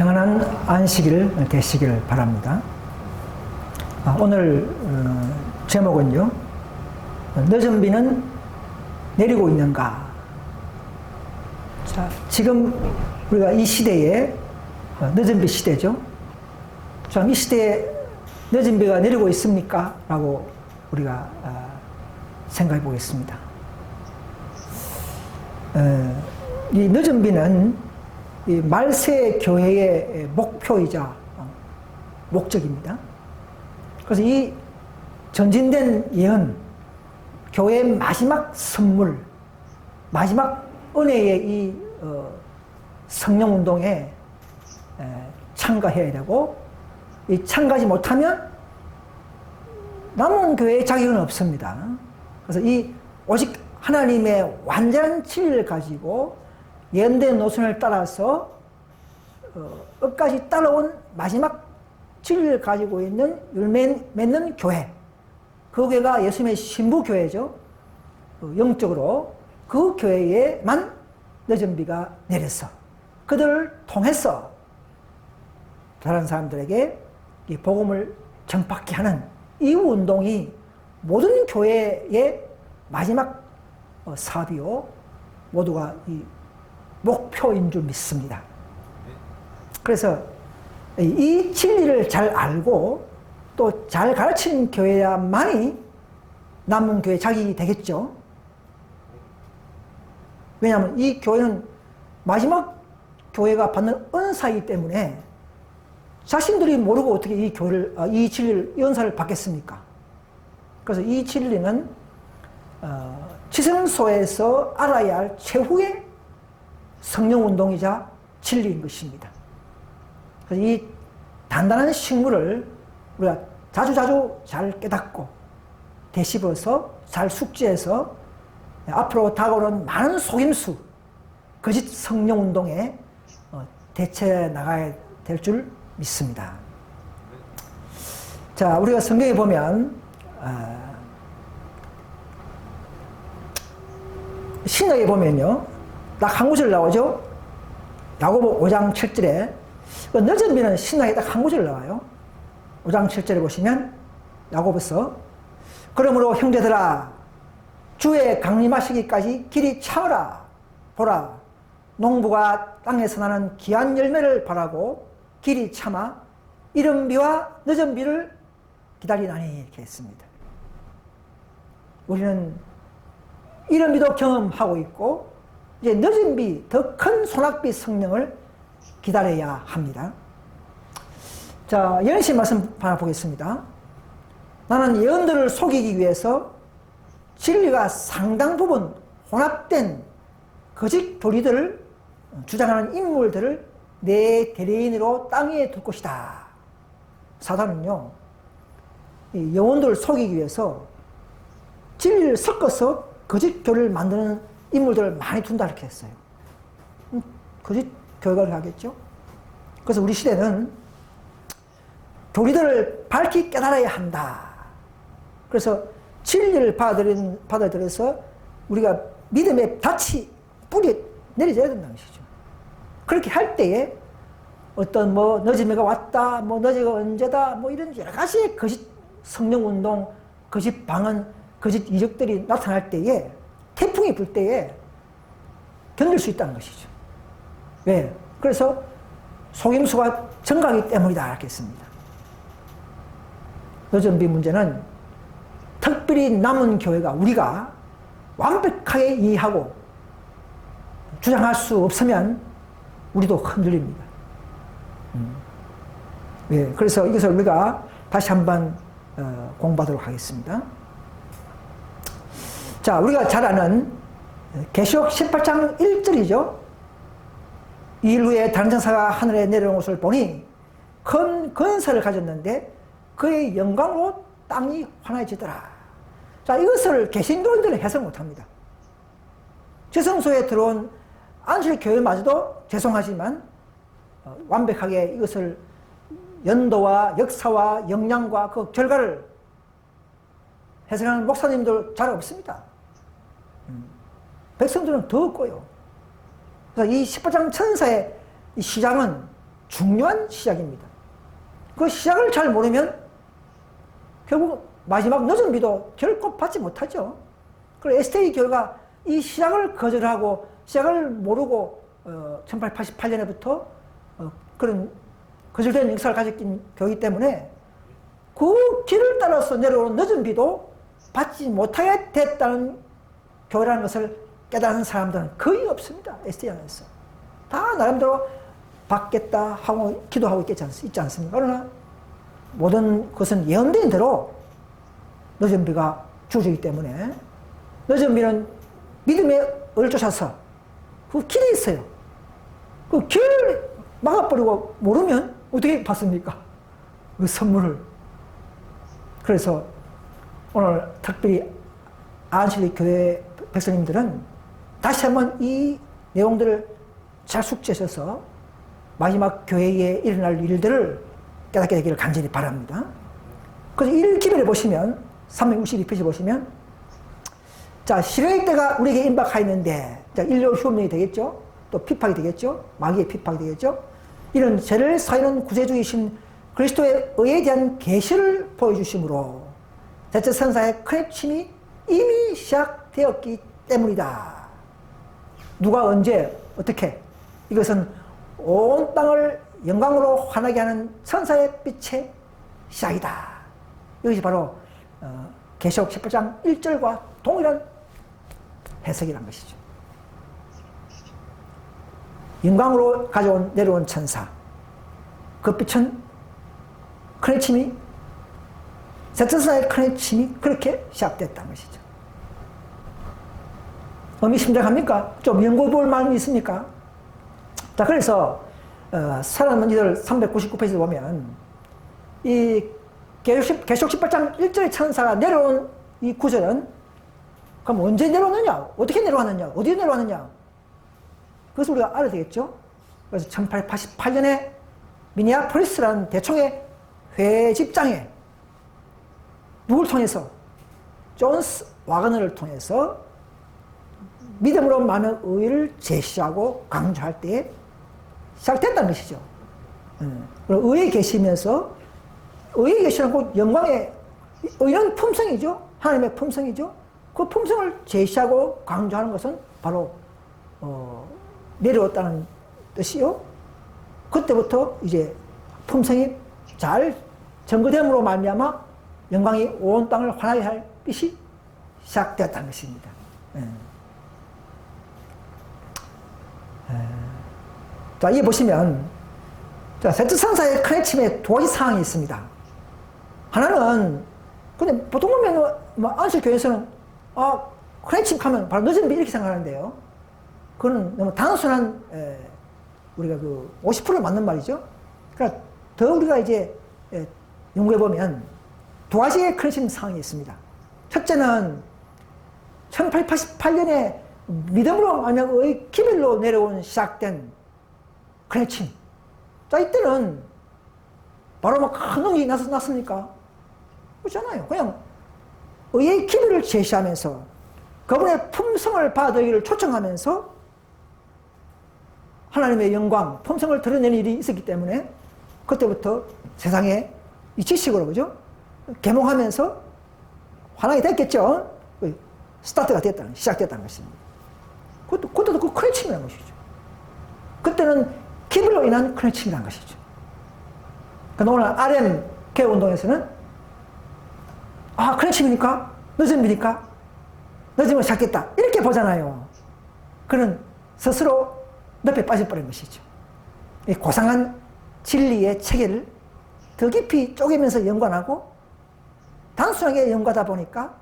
평안한 안식일 되시길 바랍니다. 오늘 제목은요, 늦은 비는 내리고 있는가? 자, 지금 우리가 이 시대에 늦은 비 시대죠. 자, 이 시대에 늦은 비가 내리고 있습니까? 라고 우리가 생각해 보겠습니다. 이 늦은 비는 이 말세 교회의 목표이자 목적입니다. 그래서 이 전진된 예언, 교회의 마지막 선물, 마지막 은혜의 이 성령운동에 참가해야 되고, 이 참가하지 못하면 남은 교회의 자격은 없습니다. 그래서 이 오직 하나님의 완전한 진리를 가지고 예언된 노선을 따라서 끝까지 따라온 마지막 진리를 가지고 있는 열매 맺는 교회, 그 교회가 예수님의 신부교회죠. 영적으로 그 교회에만 늦은 비가 내려서 그들을 통해서 다른 사람들에게 이 복음을 전파케 하는 이 운동이 모든 교회의 마지막 사업이요, 모두가 이 목표인 줄 믿습니다. 그래서 이 진리를 잘 알고 또 잘 가르치는 교회야만이 남은 교회 자격이 되겠죠. 왜냐하면 이 교회는 마지막 교회가 받는 은사이기 때문에 자신들이 모르고 어떻게 이 교회를, 이 진리를, 이 은사를 받겠습니까? 그래서 이 진리는 지성소에서 알아야 할 최후의 성령운동이자 진리인 것입니다. 그래서 이 단단한 식물을 우리가 자주자주 잘 깨닫고 되씹어서 잘 숙지해서 앞으로 다가오는 많은 속임수, 거짓 성령운동에 대처해 나가야 될 줄 믿습니다. 자, 우리가 성경에 보면 신약에 보면요, 딱 한 구절 나오죠. 야고보 5장 7절에 늦은 비는 신약에 딱 한 구절 나와요. 5장 7절에 보시면 야고보서 그러므로 형제들아 주의 강림하시기까지 길이 참으라. 보라, 농부가 땅에서 나는 귀한 열매를 바라고 길이 참아 이른 비와 늦은 비를 기다리나니, 이렇게 했습니다. 우리는 이른 비도 경험하고 있고 이제 늦은 비, 더 큰 소낙비 성령을 기다려야 합니다. 자, 예언신 말씀 하나 보겠습니다. 나는 예언들을 속이기 위해서 진리가 상당 부분 혼합된 거짓 교리들을 주장하는 인물들을 내 대리인으로 땅 위에 둘 것이다. 사단은요, 이 영혼들을 속이기 위해서 진리를 섞어서 거짓 교리를 만드는 인물들을 많이 둔다, 이렇게 했어요. 거짓 교회가 하겠죠. 그래서 우리 시대는 교리들을 밝히 깨달아야 한다. 그래서 진리를 받아들여서 우리가 믿음의 닻이 뿌리에 내려져야 된다는 것이죠. 그렇게 할 때에 어떤 늦은 비가 왔다, 늦이가 언제다, 이런 여러 가지의 거짓 성령운동, 거짓 방언, 거짓 이적들이 나타날 때에, 태풍이 불 때에 견딜 수 있다는 것이죠. 왜? 그래서 속임수가 증가하기 때문이다, 이렇게 했습니다. 늦은 비 문제는 특별히 남은 교회가, 우리가 완벽하게 이해하고 주장할 수 없으면 우리도 흔들립니다. 예, 그래서 이것을 우리가 다시 한번 공부하도록 하겠습니다. 자, 우리가 잘 아는 계시록 18장 1절이죠. 이일 후에 다른 천사가 하늘에 내려온 것을 보니 큰 권세를 가졌는데 그의 영광으로 땅이 환해지더라. 자, 이것을 개신교인들은 해석 못합니다. 지성소에 들어온 안식교회마저도 죄송하지만 완벽하게 이것을 연도와 역사와 영향과 그 결과를 해석하는 목사님들 잘 없습니다. 백성들은 더 없고요. 그래서 이 18장 천사의 이 시작은 중요한 시작입니다. 그 시작을 잘 모르면 결국 마지막 늦은 비도 결코 받지 못하죠. 그리고 SK 교회가 이 시작을 거절하고 시작을 모르고 1888년에부터 그런 거절된 역사를 가졌긴 교회이기 때문에 그 길을 따라서 내려오는 늦은 비도 받지 못하게 됐다는 교회라는 것을 깨달은 사람들은 거의 없습니다. SK 안에서. 다 나름대로 받겠다 하고 기도하고 있지 않습니까? 그러나 모든 것은 예언된 대로 늦은 비가 주어지기 때문에 늦은 비는 믿음의 을을 쫓아서 그 길에 있어요. 그 길을 막아버리고 모르면 어떻게 받습니까? 그 선물을. 그래서 오늘 특별히 안실리 교회 백성님들은 다시 한번 이 내용들을 잘 숙지하셔서 마지막 교회에 일어날 일들을 깨닫게 되기를 간절히 바랍니다. 그래서 1기별에 보시면 362페이지 보시면 자, 실의 때가 우리에게 임박하였는데 자, 인류 흉년이 되겠죠. 또 피팍이 되겠죠. 마귀의 피팍이 되겠죠. 이런 죄를 사하는 구세주이신 그리스도의 의에 대한 계시를 보여주심으로 대체 선사의 큰 핵심이 이미 시작되었기 때문이다. 누가 언제 어떻게 이것은 온 땅을 영광으로 환하게 하는 천사의 빛의 시작이다. 이것이 바로 계시록 18장 1절과 동일한 해석이란 것이죠. 영광으로 내려온 천사. 그 빛은 큰 핵심이 세천사의 큰 핵심이 그렇게 시작됐다는 것이죠. 의미심장합니까? 좀 연구해볼 마음이 있습니까? 자, 그래서 사랑하는 이들 399페이지에 보면 이 계시록 18장 1절의 천사가 내려온 이 구절은 그럼 언제 내려왔느냐? 어떻게 내려왔느냐? 어디에 내려왔느냐? 그것을 우리가 알아야 되겠죠? 그래서 1888년에 미니아폴리스라는 대총의 회집장에 누굴 통해서? 존스 와그너를 통해서 믿음으로 많은 의를 제시하고 강조할 때에 시작됐다는 것이죠. 의에 계시면서 의에 계시는 곧 영광의 의는 품성이죠. 하나님의 품성이죠. 그 품성을 제시하고 강조하는 것은 바로 내려왔다는 뜻이요. 그때부터 이제 품성이 잘 증거됨으로 말미암아 영광이 온 땅을 환하게 할 빛이 시작되었다는 것입니다. 자, 여기 보시면 세트상사의 큰 핵심에 두 가지 사항이 있습니다. 하나는 근데 보통 보면 안식교회에서는 큰 핵심 하면 바로 늦은 비 이렇게 생각하는데요. 그건 너무 단순한 우리가 그 50% 맞는 말이죠. 그러니까 더 우리가 이제 연구해 보면 두 가지의 큰 핵심 사항이 있습니다. 첫째는 1888년에 믿음으로 만약의 기별로 내려온 시작된 큰 핵심. 자, 이때는 바로 큰 능력이 났습니까? 그렇잖아요. 그냥 의의 기별을 제시하면서 그분의 품성을 받아들이기를 초청하면서 하나님의 영광, 품성을 드러내는 일이 있었기 때문에 그때부터 세상에 이 지식으로, 그죠? 계몽하면서 환하게 됐겠죠? 스타트가 됐다는, 시작됐다는 것입니다. 그때도 그 큰 핵심이라는 것이죠. 그때는 기별로 인한 큰 핵심이라는 것이죠. 그러니까 오늘 RM 개혁운동에서는 큰 핵심이니까? 늦은 비니까? 늦으면 시작했다. 이렇게 보잖아요. 그는 스스로 늪에 빠져버린 것이죠. 이 고상한 진리의 체계를 더 깊이 쪼개면서 연관하고 단순하게 연구하다 보니까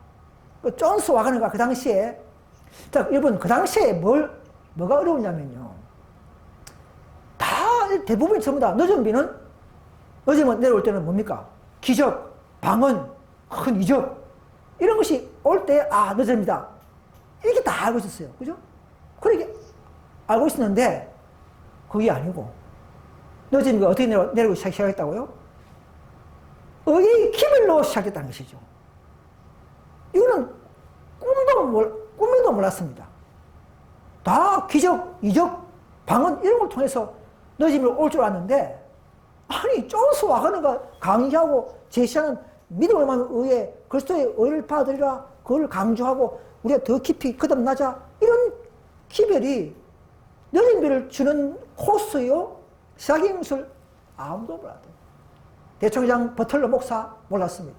그 존스 와그너가 그 당시에 자, 여러분 그 당시에 뭐가 어려웠냐면요. 다 대부분이 전부 다 늦은 비는 늦으면 내려올 때는 뭡니까? 기적, 방언, 큰 이적 이런 것이 올 때 늦습니다. 이렇게 다 알고 있었어요. 그죠? 그렇게 알고 있었는데 그게 아니고 늦은 비가 어떻게 내려오기 시작했다고요? 의의 기별로 시작했다는 것이죠. 이거는 꿈에도 몰랐습니다. 다 기적, 이적, 방언 이런 걸 통해서 늦음이 올 줄 알았는데 아니, 조수와 하는 거 강의하고 제시하는 믿음을 의해 그리스도의 의를 받으리라 그걸 강조하고 우리가 더 깊이 거듭나자 이런 기별이 늦은 비를 주는 코스요 시작인 것을 아무도 몰랐다. 대총장 버틀러 목사 몰랐습니다.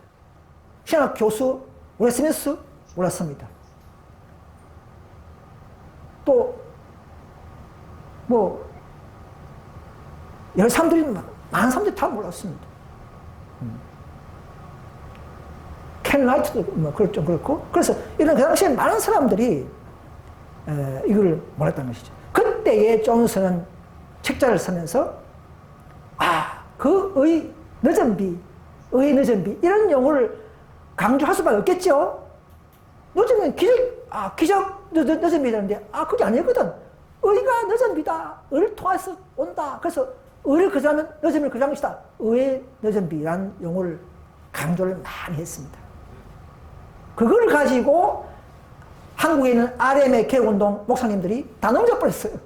신학 교수 웨스미스 몰랐습니다. 또 뭐 여러 사람들이 많은 사람들이 다 몰랐습니다. 켄 라이트도 뭐 좀 그렇고 그래서 이런 그 당시에 많은 사람들이 이걸 몰랐다는 것이죠. 그때의 존슨은 책자를 쓰면서 그의 늦은 비, 의의 늦은 비 이런 용어를 강조할 수밖에 없겠죠. 요즘은 기적 늦은 비라는데 그게 아니거든. 의가 늦은 비다. 의를 통해서 온다. 그래서 의를 거절하면 늦은 비를 거절한 것이다. 의의 늦은 비라는 용어를 강조를 많이 했습니다. 그걸 가지고 한국에 있는 RM의 개혁운동 목사님들이 다 넘겨버렸어요.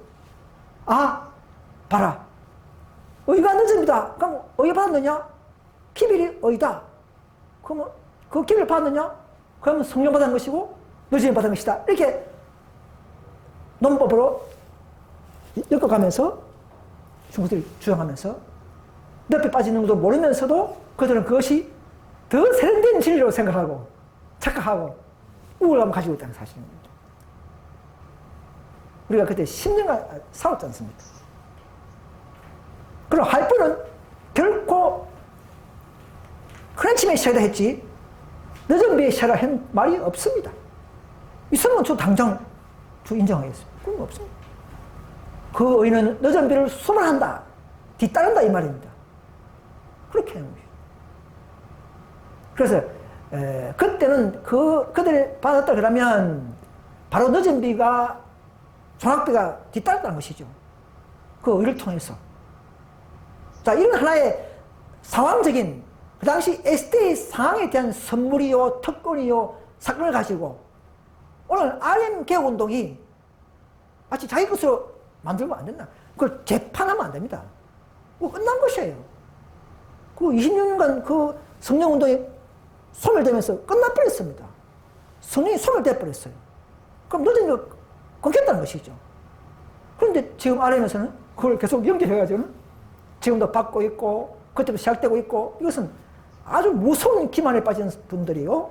봐라. 의가 늦은 비다. 그럼 의 받았느냐? 기별이 의다. 그러면 그 기별을 받았느냐? 그러면 성령 받은 것이고 늦은 비 받은 것이다. 이렇게 논법으로 엮어가면서 중국들이 주장하면서 늪에 빠지는 것도 모르면서도 그들은 그것이 더 세련된 진리로 생각하고 착각하고 우월감을 가지고 있다는 사실입니다. 우리가 그때 10년간 싸웠지 않습니까? 그럼 할프는 결코 크랜치맨 시작이다 했지 늦은 비의 시작이라 한 말이 없습니다. 있으면 저 당장 인정하겠습니다. 그건 없습니다. 그 의는 늦은 비를 수반한다. 뒤따른다 이 말입니다. 그렇게 하는 것이죠. 그래서 그때는 그들이 받았다 그러면 바로 늦은 비가 소낙비가 뒤따랐다는 것이죠. 그 의를 통해서. 자, 이런 하나의 상황적인 그 당시 SD의 상황에 대한 선물이요 특권이요 사건을 가지고 오늘 RM 개혁운동이 마치 자기 것으로 만들면 안 된다. 그걸 재판하면 안 됩니다. 그거 끝난 것이에요. 그 26년간 그 성령운동이 소멸되면서 끝나버렸습니다. 성령이 소멸돼버렸어요. 그럼 늦은 거 끊겼다는 것이죠. 그런데 지금 RM에서는 그걸 계속 연결해가지고는 지금도 받고 있고 그때부터 시작되고 있고 이것은 아주 무서운 기만에 빠진 분들이요.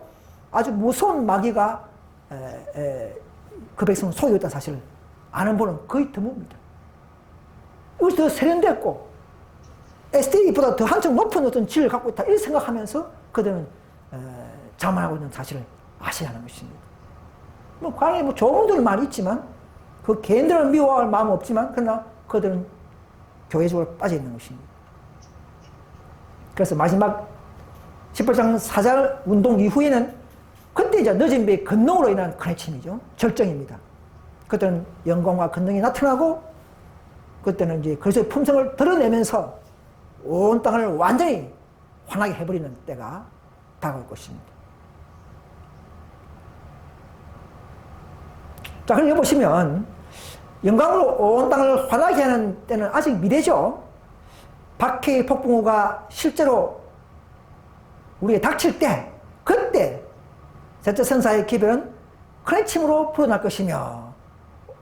아주 무서운 마귀가 그 백성을 속이고 있다는 사실을 아는 분은 거의 드뭅니다. 이것이 더 세련됐고 SD보다 더 한층 높은 어떤 질을 갖고 있다 이렇게 생각하면서 그들은 자만하고 있는 사실을 아셔야 하는 것입니다. 뭐 과연 좋은 분들은 많이 있지만 그 개인들은 미워할 마음은 없지만 그러나 그들은 교회적으로 빠져 있는 것입니다. 그래서 마지막 18장 사절 운동 이후에는 그때 이제 늦은 비의 근능으로 인한 크래침이죠. 절정입니다. 그때는 영광과 근능이 나타나고 그때는 이제 그리스도의 품성을 드러내면서 온 땅을 완전히 환하게 해버리는 때가 다가올 것입니다. 자, 그럼 여기 보시면 영광으로 온 땅을 환하게 하는 때는 아직 미래죠. 박해의 폭풍우가 실제로 우리에 닥칠 때 그때 셋째 선사의 기별은 크래침으로 풀어날 것이며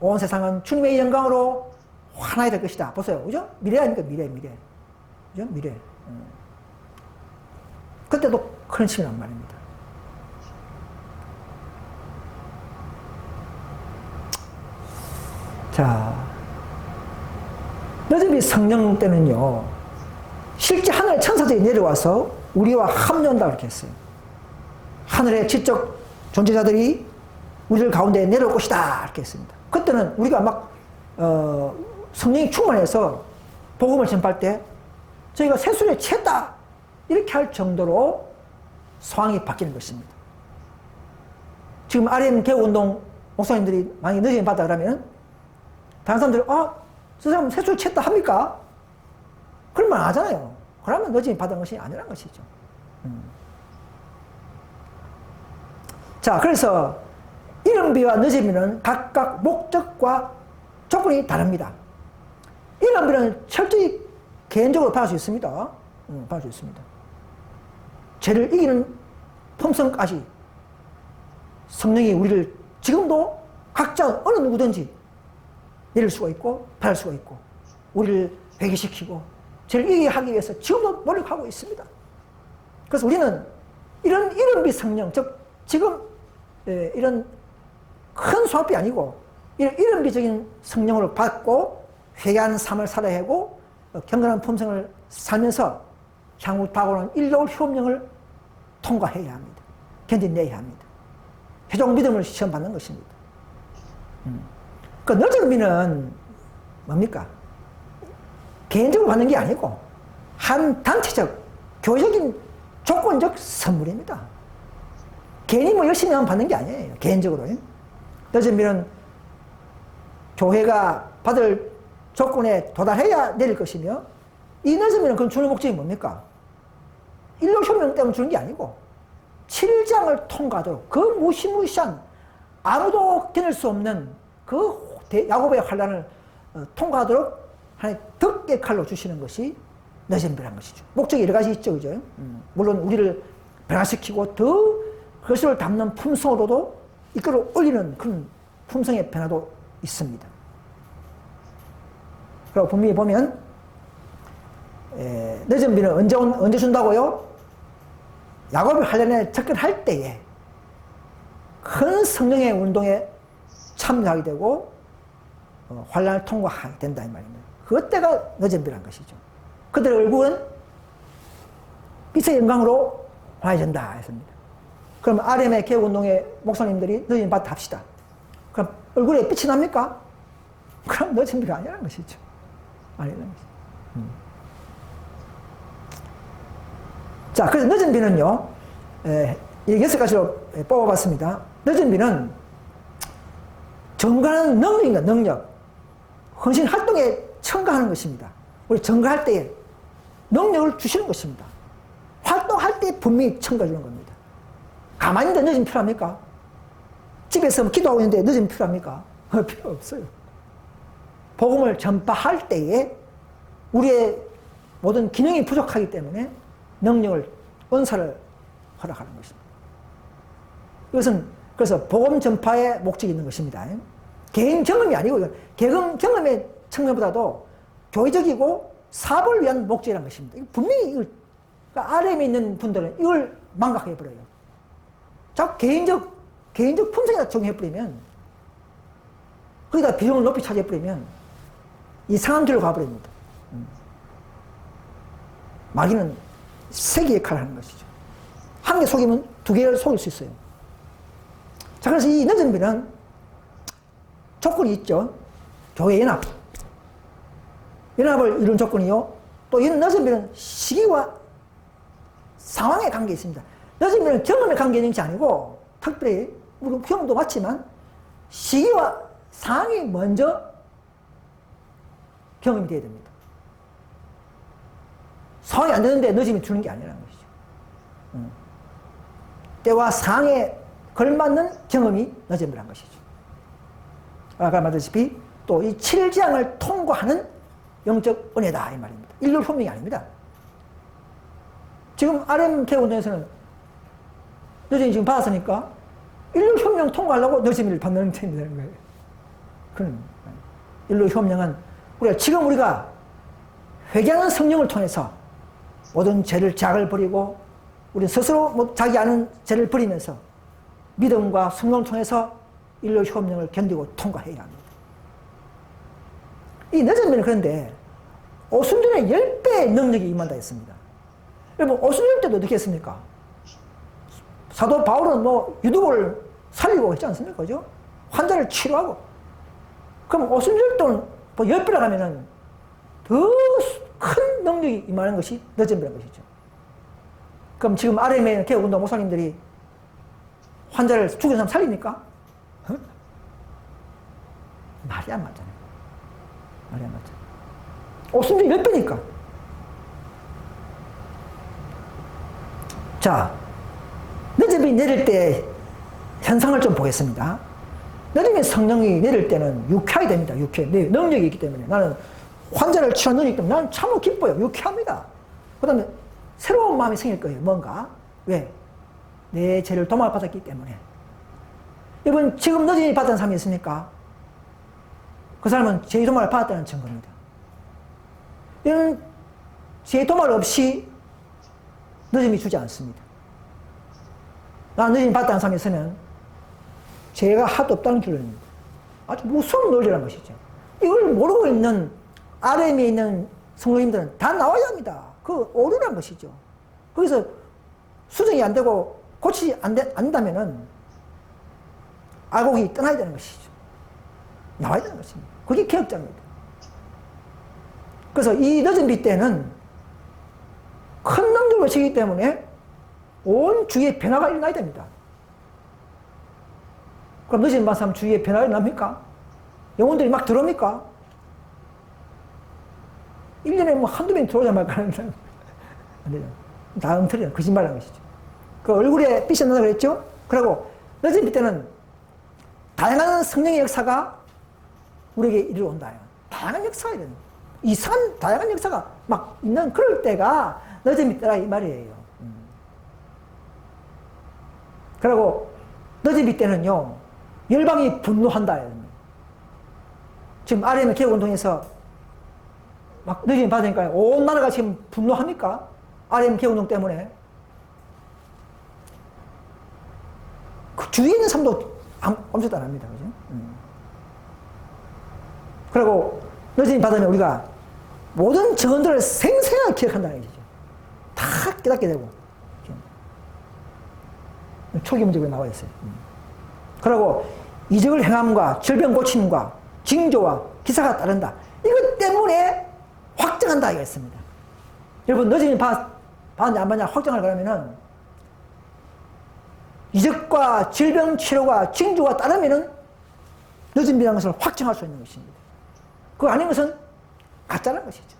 온 세상은 주님의 영광으로 환하게 될 것이다. 보세요. 그죠? 미래 아닙니까? 미래. 그죠? 미래. 그때도 크래침이란 말입니다. 자, 늦은 비 성령 때는요, 실제 하늘의 천사들이 내려와서 우리와 합류한다 그렇게 했어요. 하늘의 지적 존재자들이 우리를 가운데 내려올 것이다 이렇게 했습니다. 그때는 우리가 막 성령이 충만해서 복음을 전파할 때 저희가 새술에 취했다 이렇게 할 정도로 상황이 바뀌는 것입니다. 지금 RM 개혁운동 목사님들이 많이 늦은 받다 그러면 다른 사람들이 저 사람 새술 취했다 합니까? 그런 말 안 하잖아요. 그러면 늦은 받은 것이 아니란 것이죠. 자, 그래서 이른 비와 늦은 비는 각각 목적과 조건이 다릅니다. 이른 비는 철저히 개인적으로 받을 수 있습니다. 받을 수 있습니다. 죄를 이기는 품성까지 성령이 우리를 지금도 각자 어느 누구든지 내릴 수가 있고 받을 수가 있고 우리를 회개시키고 죄를 이기게 하기 위해서 지금도 노력하고 있습니다. 그래서 우리는 이런 비성령, 즉 지금 이런 큰 소합이 아니고 이런 비적인 성령을 받고 회개하는 삶을 살아야 하고 경건한 품성을 살면서 향후 다가오는 일로 효험령을 통과해야 합니다. 견뎌내야 합니다. 회종 믿음을 시험받는 것입니다. 그 늦은 비는 뭡니까? 개인적으로 받는 게 아니고 한 단체적, 교회적인 조건적 선물입니다. 개인이 뭐 열심히 하면 받는 게 아니에요. 개인적으로. 늦은 비는 교회가 받을 조건에 도달해야 내릴 것이며 이 늦은 비는 그럼 주는 목적이 뭡니까? 일로 효명 때문에 주는 게 아니고 7장을 통과하도록 그 무시무시한 아무도 견딜 수 없는 그 야곱의 환난을 통과하도록 하나님 덕의 칼로 주시는 것이 늦은 비라는 것이죠. 목적이 여러 가지 있죠, 그죠? 물론 우리를 변화시키고 더 그것을 담는 품성으로도 이끌어 올리는 그런 품성의 변화도 있습니다. 그리고 분명히 보면 늦은 비는 언제 준다고요? 야곱이 환난에 접근할 때에 큰 성령의 운동에 참여하게 되고 환난을 통과하게 된다 이 말입니다. 그때가 늦은 비란 것이죠. 그들의 얼굴은 빛의 영광으로 환해진다 했습니다. 그럼 RM의 개혁운동의 목사님들이 늦은 밭 합시다. 그럼 얼굴에 빛이 납니까? 그럼 늦은 비가 아니라는 것이죠. 아니라는 것이죠. 자, 그래서 늦은 비는요, 6가지로 뽑아봤습니다. 늦은 비는 정가하는 능력입니다, 능력. 헌신 활동에 첨가하는 것입니다. 우리 정가할 때에 능력을 주시는 것입니다. 활동할 때 분명히 첨가 주는 겁니다. 가만히 있는데 늦은 필요합니까? 집에서 기도하고 있는데 늦은 필요합니까? 필요 없어요. 복음을 전파할 때에 우리의 모든 기능이 부족하기 때문에 능력을, 은사를 허락하는 것입니다. 이것은 그래서 복음 전파의 목적이 있는 것입니다. 개인 경험이 아니고 개인 경험의 측면보다도 교회적이고 사업을 위한 목적이라는 것입니다. 분명히 이걸, 그러니까 RM에 있는 분들은 이걸 망각해버려요. 자꾸 개인적 품성에다 적용해버리면 거기다 비중을 높이 차지해버리면 이상한 길로 가버립니다. 마귀는 세계 역할을 하는 것이죠. 한 개 속이면 두 개를 속일 수 있어요. 자, 그래서 이 늦은 비는 조건이 있죠. 교회 연합. 연합을 이룬 조건이요. 또 이 늦은 비는 시기와 상황의 관계가 있습니다. 늦은 비는 경험의 관계는 것이 아니고 특별히 우리 경험도 맞지만 시기와 상황이 먼저 경험이 돼야 됩니다. 상황이 안 되는데 늦으면 주는 게 아니라는 것이죠. 때와 상황에 걸맞는 경험이 늦음이라는 것이죠. 아까 말했다시피 또 이 7장을 통과하는 영적 은혜다 이 말입니다. 일률 효명이 아닙니다. 지금 RM 개운에서는 늦음이 지금 받았으니까 일률 효명 통과하려고 늦음을 받는 셈이 되는 거예요. 그런 일률 효명은 지금 우리가 회개하는 성령을 통해서 모든 죄를 자각을 버리고 우리 스스로 자기 아는 죄를 버리면서 믿음과 성령을 통해서 일로 효험령을 견디고 통과해야 합니다. 이 늦은 비는 그런데 오순절에 10배의 능력이 임한다 했습니다. 여러분 오순절 때도 어떻게 했습니까? 사도 바울은 유두를 살리고 했지 않습니까? 그죠? 환자를 치료하고. 그럼 오순절 때는 10배라 하면은 더 큰 능력이 임하는 것이 늦은 비라는 것이죠. 그럼 지금 RM의 개혁운동 목사님들이 환자를 죽은 사람 살립니까? 어? 말이 안 맞잖아요. 말이 안 맞잖아요. 오순절 10배니까. 자, 늦은 비 내릴 때 현상을 좀 보겠습니다. 늦은 비 성령이 내릴 때는 유쾌하게 됩니다. 유쾌. 네, 능력이 있기 때문에 나는 환자를 치료하는 일이기 때문에 나는 참으로 기뻐요. 유쾌합니다. 그 다음에 새로운 마음이 생길 거예요. 뭔가. 왜? 내 죄를 도말받았기 때문에. 여러분, 지금 늦은이 받은 사람이 있습니까? 그 사람은 죄의 도말을 받았다는 증거입니다. 이런 죄의 도말 없이 늦음이 주지 않습니다. 나는 늦음이 받았다는 사람이 있으면 죄가 하도 없다는 결론입니다. 아주 무서운 논리라는 것이죠. 이걸 모르고 있는 RM에 있는 성도님들은 다 나와야 합니다. 그 오류란 것이죠. 거기서 수정이 안 되고 고치지 않는다면은 악옥이 떠나야 되는 것이죠. 나와야 되는 것입니다. 그게 개혁자입니다. 그래서 이 늦은 비 때는 큰 능력을 지기 때문에 온 주위에 변화가 일어나야 됩니다. 그럼 늦은 밤 주위에 변화가 일어납니까? 영혼들이 막 들어옵니까? 1년에 뭐 한두 명 들어오자 말까 하는 사람. 안 되죠. 다 엉터리는 거짓말하는 것이죠. 그 얼굴에 빛이 난다고 그랬죠? 그리고 늦은 비 때는 다양한 성령의 역사가 우리에게 이르러온다. 다양한 역사가 이런 이상한 다양한 역사가 막 있는 그럴 때가 늦은 비 때라 이 말이에요. 그리고 늦은 비 때는요, 열방이 분노한다. 지금 RM의 개혁운동에서 막 늦은 비 받으니까 온 나라가 지금 분노합니까? RM 개혁운동 때문에. 그 주위에 있는 사람도 아무것도 안 합니다. 그죠? 그리고 늦은 비 받으면 우리가 모든 증언들을 생생하게 기억한다는 얘기죠. 다 깨닫게 되고. 초기 문제가 나와 있어요. 그리고 이적을 행함과 질병 고침과 징조와 기사가 따른다. 이것 때문에 확정한다 이거 있습니다. 여러분 늦은 비 받느냐 안 받느냐 확정을 그러면은 이적과 질병 치료가 징조가 따르면은 늦은 비라는 것을 확정할 수 있는 것입니다. 그거 아닌 것은 가짜라는 것이죠.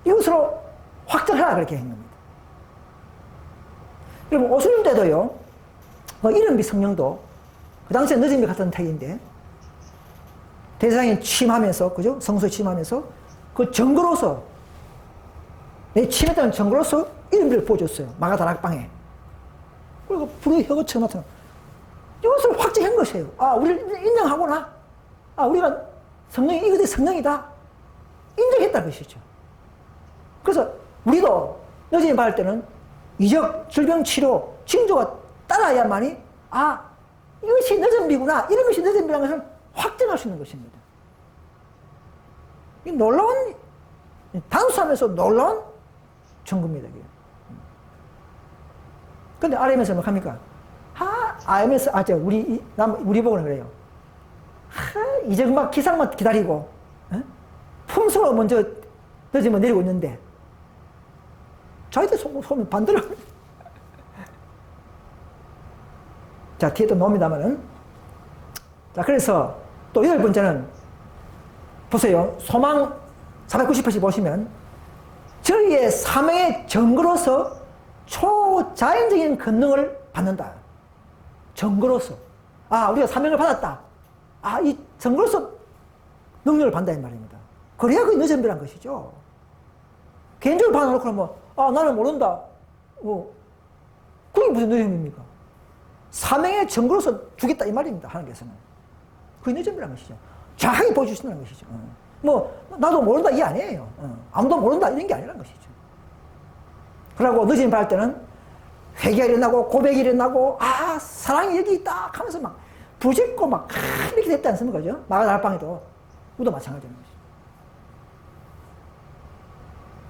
이것으로 확정하라 그렇게 한 겁니다. 여러분 오순절 때도요, 이른비 성령도 그 당시에 늦은 비 같은 택인데 대상에 침하면서, 그죠? 성소에 침하면서 그 증거로서 내 침했다는 증거로서 이른비를 보여줬어요. 마가다락방에. 그리고 불의 혀처럼 나타나. 이것을 확정한 것이에요. 아, 우리를 인정하구나. 아, 우리가 성령이 이것이 성령이다. 인정했다는 것이죠. 그래서 우리도 늦은 받을 때는 이적, 질병 치료, 징조가 따라야만이 아, 이것이 늦은 비구나. 이런 것이 늦은 비라는 것을 확정할 수 있는 것입니다. 이 놀라운, 단순하면서 놀라운 증거입니다. 근데 RM에서 뭐 합니까? RM에서, 우리 보고는 그래요. 이제 막 기상만 기다리고, 품성을 먼저 늦으면 내리고 있는데, 저희들 소문 반대로 합니다. 자, 뒤에 또 나옵니다만은. 자, 그래서 또 8번째는, 보세요. 소망 490페이지 보시면, 저희의 사명의 증거로서 초자연적인 권능을 받는다. 증거로서. 아, 우리가 사명을 받았다. 아, 이 증거로서 능력을 받는다, 이 말입니다. 그래야 그게 늦은 비란 것이죠. 개인적으로 받아놓고 뭐, 아, 나는 모른다. 그게 무슨 늦은 비입니까? 사명의 증거로서 주겠다, 이 말입니다. 하나님께서는. 그게 늦은 비란 것이죠. 정확하게 보여주신다는 것이죠. 나도 모른다, 이게 아니에요. 아무도 모른다, 이런 게 아니라는 것이죠. 그러고 늦은 비 할 때는 회개가 일어나고 고백이 일어나고 아, 사랑이 여기 있다 하면서 막 부짓고 막 이렇게 됐지 않습니까? 그죠? 마가다락방에도 우도 마찬가지인 것이죠.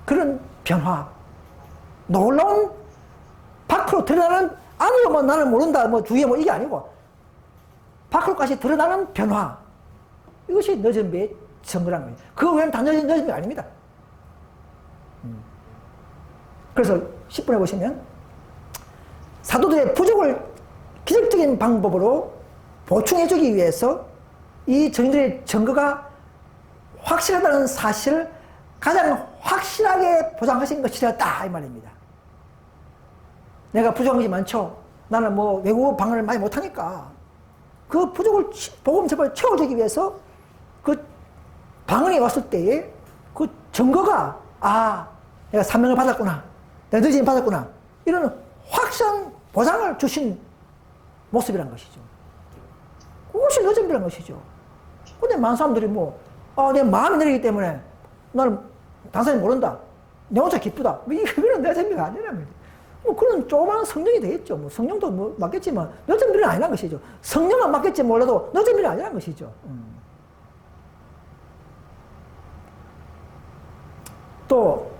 그런 변화, 놀라운 밖으로 드러나는, 안으로만 나는 모른다, 뭐 주위에 뭐 이게 아니고 밖으로까지 드러나는 변화, 이것이 늦은 비의 증거라는 거예요. 그거 외에는 다 늦은 비 아닙니다. 그래서 10분에 보시면 사도들의 부족을 기적적인 방법으로 보충해주기 위해서 이 증인들의 증거가 확실하다는 사실을 가장 확실하게 보장하신 것이었다, 이 말입니다. 내가 부족한 것이 많죠. 나는 뭐 외국어 방언을 많이 못하니까 그 부족을 복음 제발 채워주기 위해서 그 방언이 왔을 때에 그 증거가, 아, 내가 사명을 받았구나, 내가 늦은 받았구나, 이런 확실한 보장을 주신 모습이란 것이죠. 그것이 늦은비란 것이죠. 근데 많은 사람들이 뭐, 내 마음이 느리기 때문에 나는 당사님 모른다, 내 혼자 기쁘다, 뭐 이거는 늦은비가 아니란 말이에요. 뭐 그런 조그마한 성령이 되겠죠. 뭐 성령도 뭐 맞겠지만 늦은비는 아니란 것이죠. 성령은 맞겠지 몰라도 늦은비는 아니란 것이죠. 또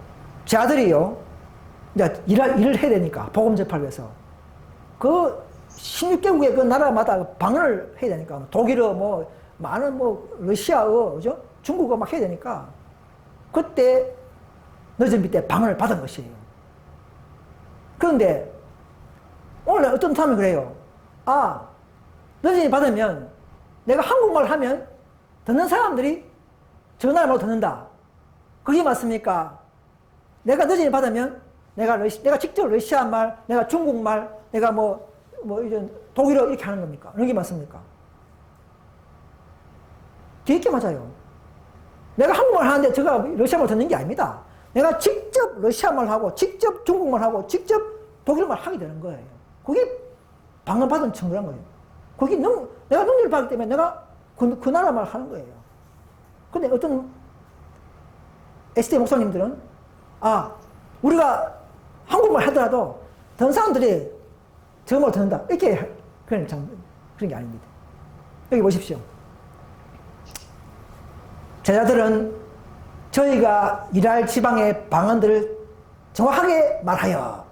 제 아들이요, 이제 일을 해야 되니까 복음 접하기 위해서 그 16개국의 그 나라마다 방언을 해야 되니까 독일어 뭐 많은 뭐 러시아어, 그죠? 중국어 막 해야 되니까 그때 늦은비 때 방언을 받은 것이에요. 그런데 오늘 어떤 사람이 그래요. 아, 늦은비 받으면 내가 한국말 하면 듣는 사람들이 저 나라 말 듣는다. 그게 맞습니까? 내가 늦은비 받으면 내가 직접 러시아 말, 내가 중국말, 내가 뭐 이런 독일어 이렇게 하는 겁니까? 그게 맞습니까? 뒤에 맞아요. 내가 한국말 하는데 제가 러시아말 듣는 게 아닙니다. 내가 직접 러시아말 하고, 직접 중국말 하고, 직접 독일말 하게 되는 거예요. 그게 방언받은 증거란 거예요. 그게 내가 능력을 받기 때문에 내가 그 나라 말 하는 거예요. 근데 어떤 SD 목사님들은, 아, 우리가 한국말 하더라도 다른 사람들이 저 말 듣는다, 이렇게 그런 게 아닙니다. 여기 보십시오. 제자들은 저희가 일할 지방의 방언들을 정확하게 말하여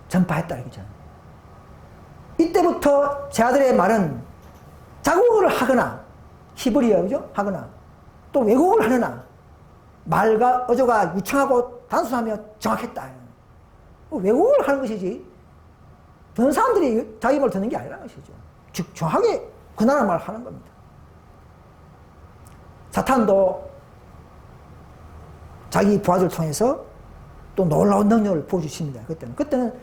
전파했다 이거잖아요. 이때부터 제자들의 말은 자국어를 하거나 히브리어, 그죠? 하거나 또 외국어를 하거나 말과 어조가 유창하고 단순하며 정확했다. 외국어를 하는 것이지 듣는 사람들이 자기 말 듣는 게 아니라는 것이죠. 즉 정확하게 그 나라 말을 하는 겁니다. 사탄도 자기 부하들을 통해서 또 놀라운 능력을 보여주십니다. 그때는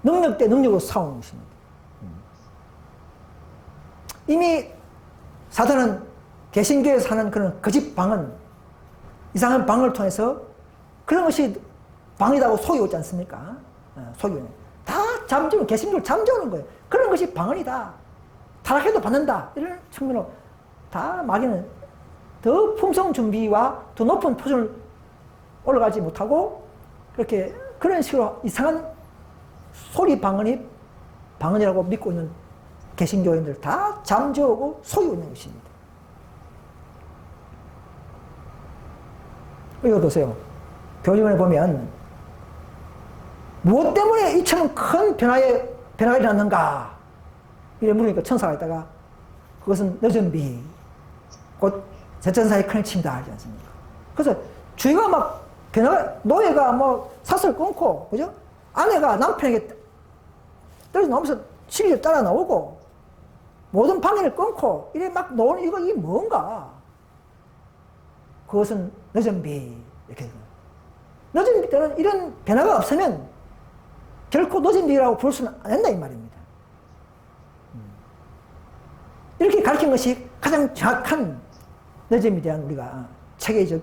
능력 대 능력으로 싸우는 것입니다. 이미 사탄은 개신교에서 하는 그런 거짓 방언, 이상한 방언을 통해서 그런 것이 방이라고 속이고 있지 않습니까? 속이고 다 잠재우는, 개신교를 잠재우는 거예요. 그런 것이 방언이다, 타락해도 받는다, 이런 측면으로 다 마귀는 더 풍성 준비와 더 높은 표준을 올라가지 못하고 그렇게 그런 식으로 이상한 소리 방언이 방언이라고 믿고 있는 개신교인들 다 잠재우고 속이고 있는 것입니다. 이거 보세요. 교리문에 보면 무엇 때문에 이처럼 큰 변화가 일어났는가 이래 물으니까 천사가 있다가 그것은 늦은비 곧 제천사의 큰 침이다 하지 않습니까? 그래서 주위가 막 변화가, 노예가 뭐 사슬 끊고, 그죠? 아내가 남편에게 떨어져 나오면서 시리를 따라 나오고, 모든 방해를 끊고, 이래 막 나오는 이게 뭔가? 그것은 늦은비, 이렇게. 늦은비 때는 이런 변화가 없으면 결코 늦은비라고 부를 수는 안 된다, 이 말입니다. 이렇게 가르친 것이 가장 정확한 늦음에 대한 우리가 체계적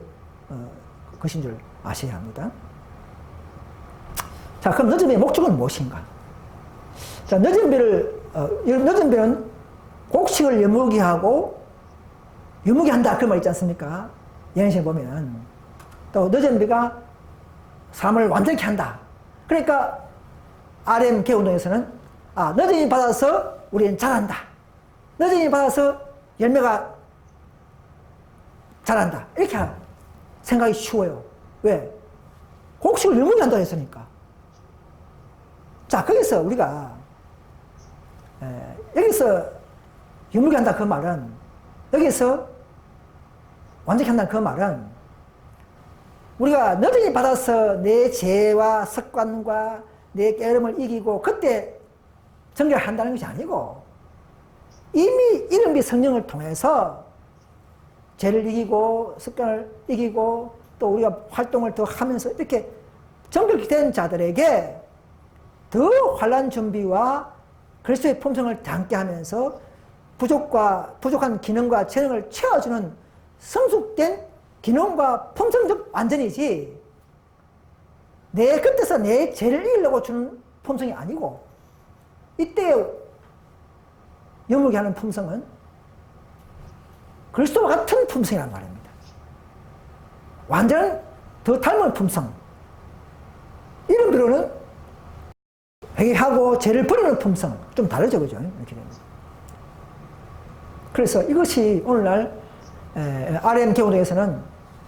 것인 줄 아셔야 합니다. 자, 그럼 늦음의 목적은 무엇인가? 자, 늦은비는 곡식을 여무기하고 유무기한다 그 말 있지 않습니까? 예언시에 보면 또 늦은비가 사람을 완전케 한다. 그러니까 RM 개운동에서는 늦은비 받아서 우리는 자란다. 늦은비 받아서 열매가 잘한다. 이렇게 생각이 쉬워요. 왜? 곡식을 유무기한다고 했으니까. 자, 거기서 우리가 여기서 유무기한다 그 말은, 여기서 완전히 한다 그 말은 우리가 늦은이 받아서 내 죄와 습관과 내 깨름을 이기고 그때 정결한다는 것이 아니고 이미 이른비 성령을 통해서 죄를 이기고 습관을 이기고 또 우리가 활동을 더 하면서 이렇게 정결히 된 자들에게 더 환난 준비와 그리스도의 품성을 담게 하면서 부족한 기능과 재능을 채워주는 성숙된 기능과 품성적 완전이지 내 끝에서 내 죄를 이기려고 주는 품성이 아니고 이때 영무게 하는 품성은 그리스도와 같은 품성이란 말입니다. 완전한 더 닮은 품성. 이런 비로는 회개하고 죄를 버리는 품성. 좀 다르죠, 그죠? 이렇게 됩니다. 그래서 이것이 오늘날 RM 교우에서는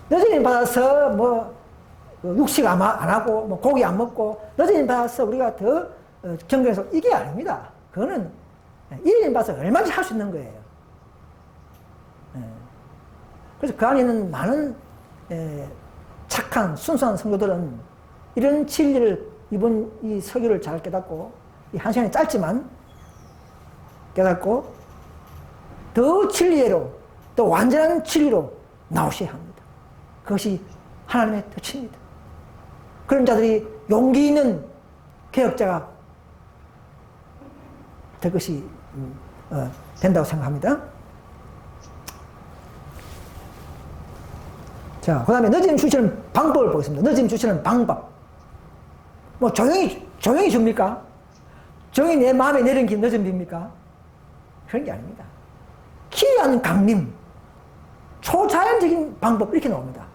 늦은이 받아서 뭐 육식 안 하고 뭐 고기 안 먹고 늦은이 받아서 우리가 더 경건해서 이게 아닙니다. 그거는 1인 받아서 얼마든지 할 수 있는 거예요. 그래서 그 안에 있는 많은 착한 순수한 성도들은 이런 진리를 이번 이 설교를 잘 깨닫고 이 한 시간이 짧지만 깨닫고 더 진리로 더 완전한 진리로 나오셔야 합니다. 그것이 하나님의 뜻입니다. 그런 자들이 용기 있는 개혁자가 될 것이 된다고 생각합니다. 자, 그 다음에 늦은 주시는 방법을 보겠습니다. 늦은 주시는 방법. 뭐 조용히 줍니까? 조용히 내 마음에 내린 게 늦은 빕니까? 그런 게 아닙니다. 기이한 강림, 초자연적인 방법 이렇게 나옵니다.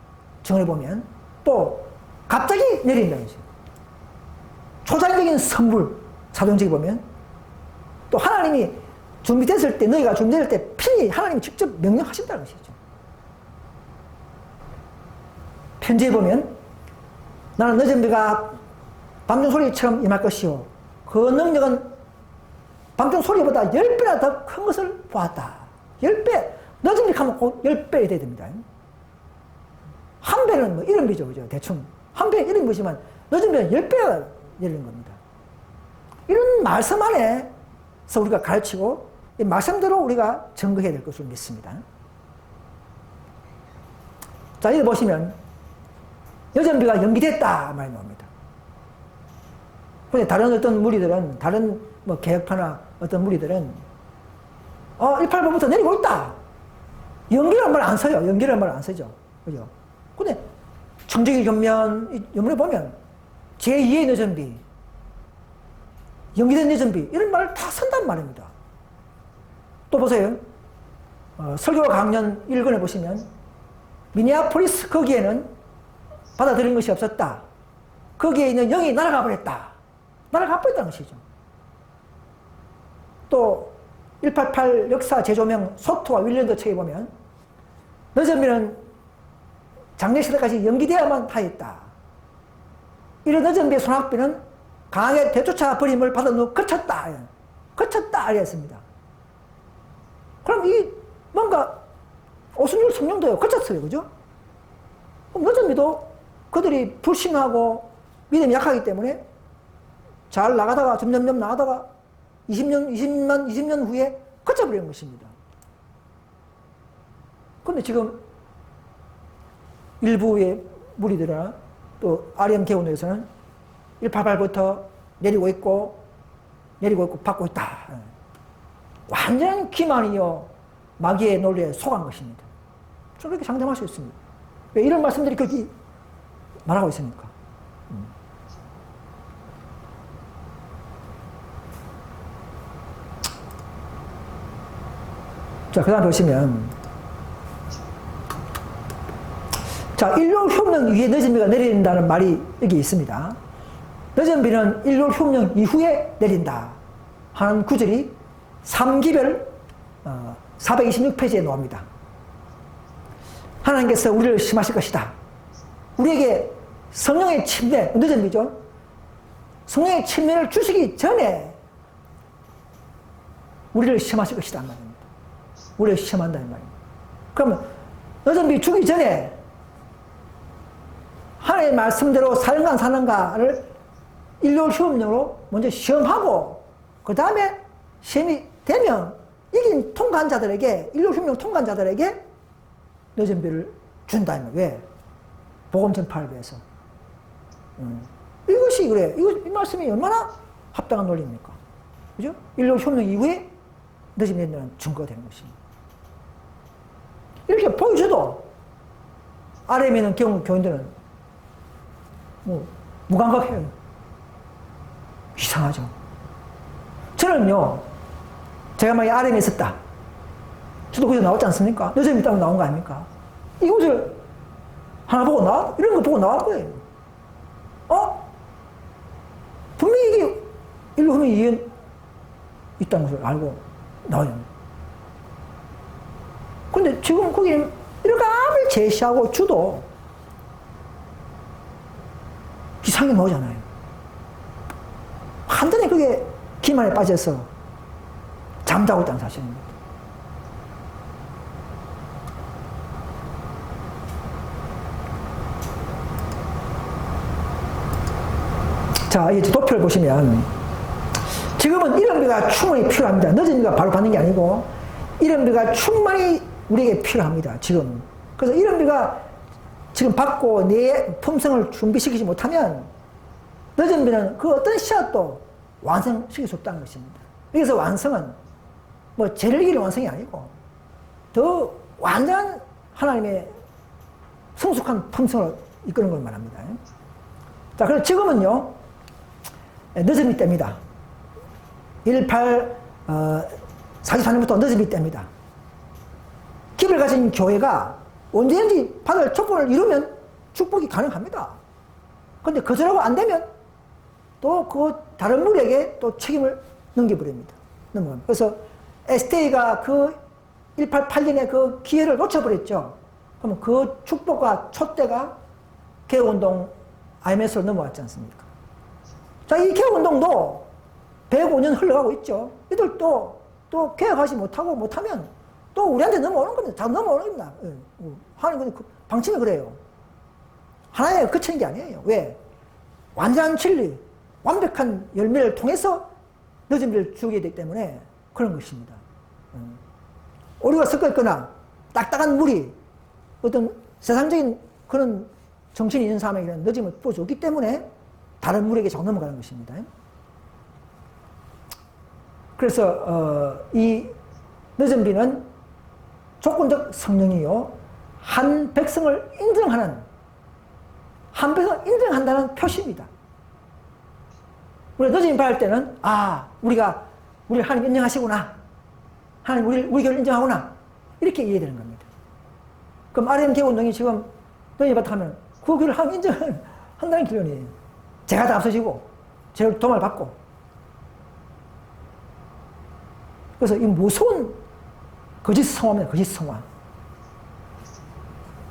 정을 보면 또 갑자기 내린다는 거죠. 초자연적인 선물, 사도행전에 보면 또 하나님이 준비됐을 때 너희가 준비될 때 편히 하나님이 직접 명령하신다는 것이죠. 편지에 보면 나는 늦은 비가 밤중 소리처럼 임할 것이요 그 능력은 밤중 소리보다 10배나 더 큰 것을 보았다. 10배. 늦은 비 하면 곧 10배 돼야 됩니다. 한 배는 뭐 이런 비죠, 그죠? 대충. 한 배 이런 것이지만 늦은 비는 10배가 열린 겁니다. 이런 말씀 안에서 우리가 가르치고 이 말씀대로 우리가 증거해야 될 것을 믿습니다. 자, 여기 보시면 여전비가 연기됐다 말이 나옵니다. 근데 다른 어떤 무리들은 다른 뭐 개혁파나 어떤 무리들은 18번부터 내리고 있다. 연기란 말 안 써요. 연기란 말 안 쓰죠. 그죠? 근데 청정기 전면 연문에 보면 제2의 여전비, 연기된 여전비 이런 말을 다 쓴단 말입니다. 또 보세요. 설교 강연 1권에 보시면 미니아폴리스 거기에는 받아들인 것이 없었다. 거기에 있는 영이 날아가 버렸다. 날아가 버렸다는 것이죠. 또 188 역사 재조명 소토와 윌런더 책에 보면 늦은비는 장례시대까지 연기되어야만 하였다. 이런 늦은비의 손학비는 강하게 되쫓아 버림을 받은 후 거쳤다. 거쳤다 이랬습니다. 그럼 이 뭔가 오순절 성령도요 거쳤어요. 그죠? 그럼 늦은비도 그들이 불신하고 믿음이 약하기 때문에 잘 나가다가 점점점 나가다가 20년 후에 거쳐버리는 것입니다. 그런데 지금 일부의 무리들이나 또 RM 개원에서는 188부터 내리고 있고 받고 있다. 완전한 기만이요 마귀의 논리에 속한 것입니다. 좀 이렇게 장담할 수 있습니다. 왜 이런 말씀들이 거기 말하고 있습니까? 자, 그 다음 보시면 자, 일요일흉령 위에 늦은 비가 내린다는 말이 여기 있습니다. 늦은 비는 일요일흉령 이후에 내린다 하는 구절이 3기별 426페이지에 나옵니다. 하나님께서 우리를 심하실 것이다. 우리에게 성령의 침례, 늦은 비죠. 성령의 침례를 주시기 전에 우리를 시험하실 것이다 말입니다. 우리를 시험한다는 말입니다. 그러면 늦은 비 주기 전에 하나님의 말씀대로 사는가 사는가를 일요일 시험용으로 먼저 시험하고 그 다음에 시험이 되면 이긴 통과한 자들에게 일요일 시험용 통과한 자들에게 늦은 비를 준다. 왜? 복음 전파를 위해서. 이것이 그래. 이 말씀이 얼마나 합당한 논리입니까? 그죠? 일요일 시험용 이후에 늦은 비 된다는 증거가 되는 것입니다. 이렇게 보여줘도 RM에 있는 교인들은 뭐 무감각해요. 이상하죠. 저는요, 제가 만약에 RM에 있었다. 저도 거기서 나왔지 않습니까? 요즘 있다고 나온 거 아닙니까? 이 옷을 하나 보고 이런 거 보고 나올 거예요. 분명히 이게 일로 하면 이해 있다는 것을 알고 나와요. 근데 지금 거기 이렇게 아무리 제시하고 주도 이상하게 나오잖아요. 완전히 그게 기만에 빠져서 잠자고 있다는 사실입니다. 자, 이 도표를 보시면 지금은 이른비가 충분히 필요합니다. 늦은 비가 바로 받는 게 아니고 이른비가 충분히 우리에게 필요합니다. 지금. 그래서 이른비가 지금 받고 내 품성을 준비시키지 못하면 늦은 비는 그 어떤 씨앗도 완성시킬 수 없다는 것입니다. 여기서 완성은 뭐 죄를 이기는 완성이 아니고 더 완전한 하나님의 성숙한 품성을 이끄는 걸 말합니다. 자, 그래서 지금은요, 늦은비 때입니다. 44년부터 늦은비 때입니다. 기를 가진 교회가 언제든지 받을 조건을 이루면 축복이 가능합니다. 그런데 거절하고 안 되면 또 그 다른 무리에게 또 책임을 넘겨버립니다. 넘어갑니다. 그래서 STA가 그 188년에 그 기회를 놓쳐버렸죠. 그러면 그 축복과 촛대가 개혁운동 IMS로 넘어왔지 않습니까? 자, 이 개혁운동도 105년 흘러가고 있죠. 이들도 또 개혁하지 못하면 또 우리한테 넘어오는 겁니다. 다 넘어오는 겁니다. 하나님 그 방침이 그래요. 하나에 그치는 게 아니에요. 왜? 완전한 진리, 완벽한 열매를 통해서 늦은 비를 주게 되기 때문에 그런 것입니다. 오류가 섞여 있거나 딱딱한 물이 어떤 세상적인 그런 정신이 있는 사람에게는 늦음을 부어줬기 때문에 다른 물에게 자꾸 넘어가는 것입니다. 그래서 이 늦은 비는 조건적 성령이요, 한 백성을 인정한다는 표시입니다. 우리가 늦은 비 받을 때는 우리가 하나님 인정하시구나, 하나님 우리 교회를 인정하구나, 이렇게 이해되는 겁니다. 그럼 RM 개혁운동이 지금 늦은 비 받다 하면 그 교회를 하나님 인정한다는 결론이에요. 제가 다 앞서지고 제가 도움을 받고. 그래서 이 무서운 거짓 성화입니다. 거짓 성화.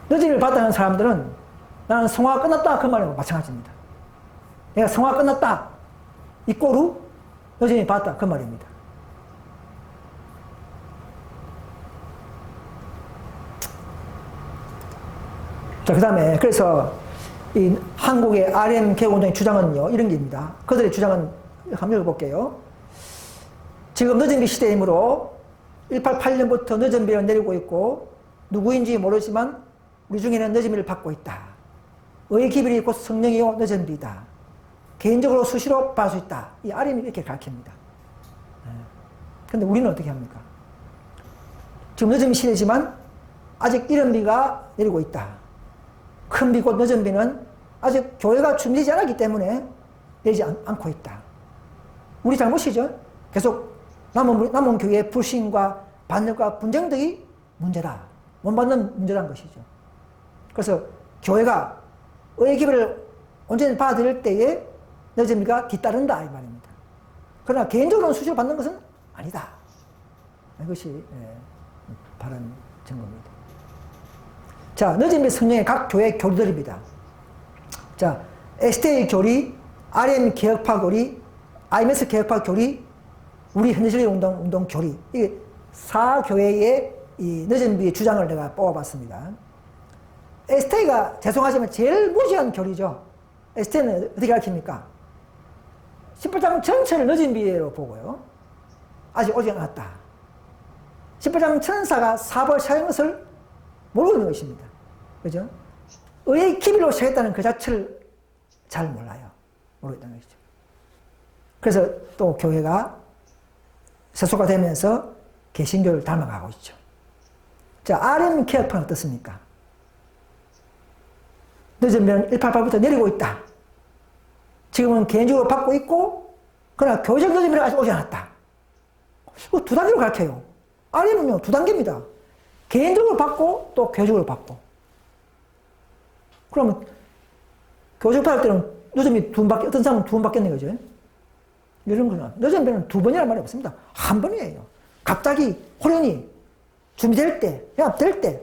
늦은 비를 받았다는 사람들은 나는 성화가 끝났다 그 말이랑 마찬가지입니다. 내가 성화가 끝났다 이 꼬루 늦은 비 받았다 그 말입니다. 자, 그 다음에 그래서 이 한국의 RM 개혁운동의 주장은요, 이런 게입니다. 그들의 주장은 한번 읽어볼게요. 지금 늦은 비 시대이므로 188년부터 늦은 비를 내리고 있고 누구인지 모르지만 우리 중에는 늦은 비를 받고 있다. 의의 기별이 곧 성령이요 늦은 비다. 개인적으로 수시로 받을 수 있다. 이 RM이 이렇게 가르칩니다. 그런데 우리는 어떻게 합니까? 지금 늦은 비 시대지만 아직 이른 비가 내리고 있다. 큰 비 곧 늦은 비는 아직 교회가 준비되지 않았기 때문에 내리지 않고 있다. 우리 잘못이죠. 계속 남은 교회의 불신과 반역과 분쟁들이 문제다. 못 받는 문제라는 것이죠. 그래서 교회가 의의 기별을 온전히 받아들일 때에 늦은 비가 뒤따른다 이 말입니다. 그러나 개인적으로는 수시로 받는 것은 아니다. 이것이 바른 증거입니다. 자, 늦은 비 성령의 각 교회 교리들입니다. 자, STA 교리, RM 개혁파 교리, IMS 개혁파 교리, 우리 현대주의 운동 교리. 이게 4교회의 이 늦은 비의 주장을 내가 뽑아봤습니다. STA가 죄송하지만 제일 무시한 교리죠. STA는 어떻게 가르칩니까? 18장 전체를 늦은 비로 보고요. 아직 오지 않았다. 18장 천사가 사벌 사용한 것을 모르고 있는 것입니다. 그죠? 의의 기별로 시작했다는 그 자체를 잘 몰라요. 모르고 있다는 것이죠. 그래서 또 교회가 세속화되면서 개신교를 닮아가고 있죠. 자, RM 개혁판 어떻습니까? 늦으면 188부터 내리고 있다. 지금은 개인적으로 받고 있고, 그러나 교회적 늦음이라 아직 오지 않았다. 이거 두 단계로 가르쳐요. RM은요, 두 단계입니다. 개인적으로 받고, 또 교회적으로 받고. 그러면, 교회적 받을 때는 늦음이 어떤 사람은 두 번 받겠는 거죠. 이런 거는, 늦은 배는 두 번이라는 말이 없습니다. 한 번이에요. 갑자기, 호련히, 준비될 때, 그냥 될 때,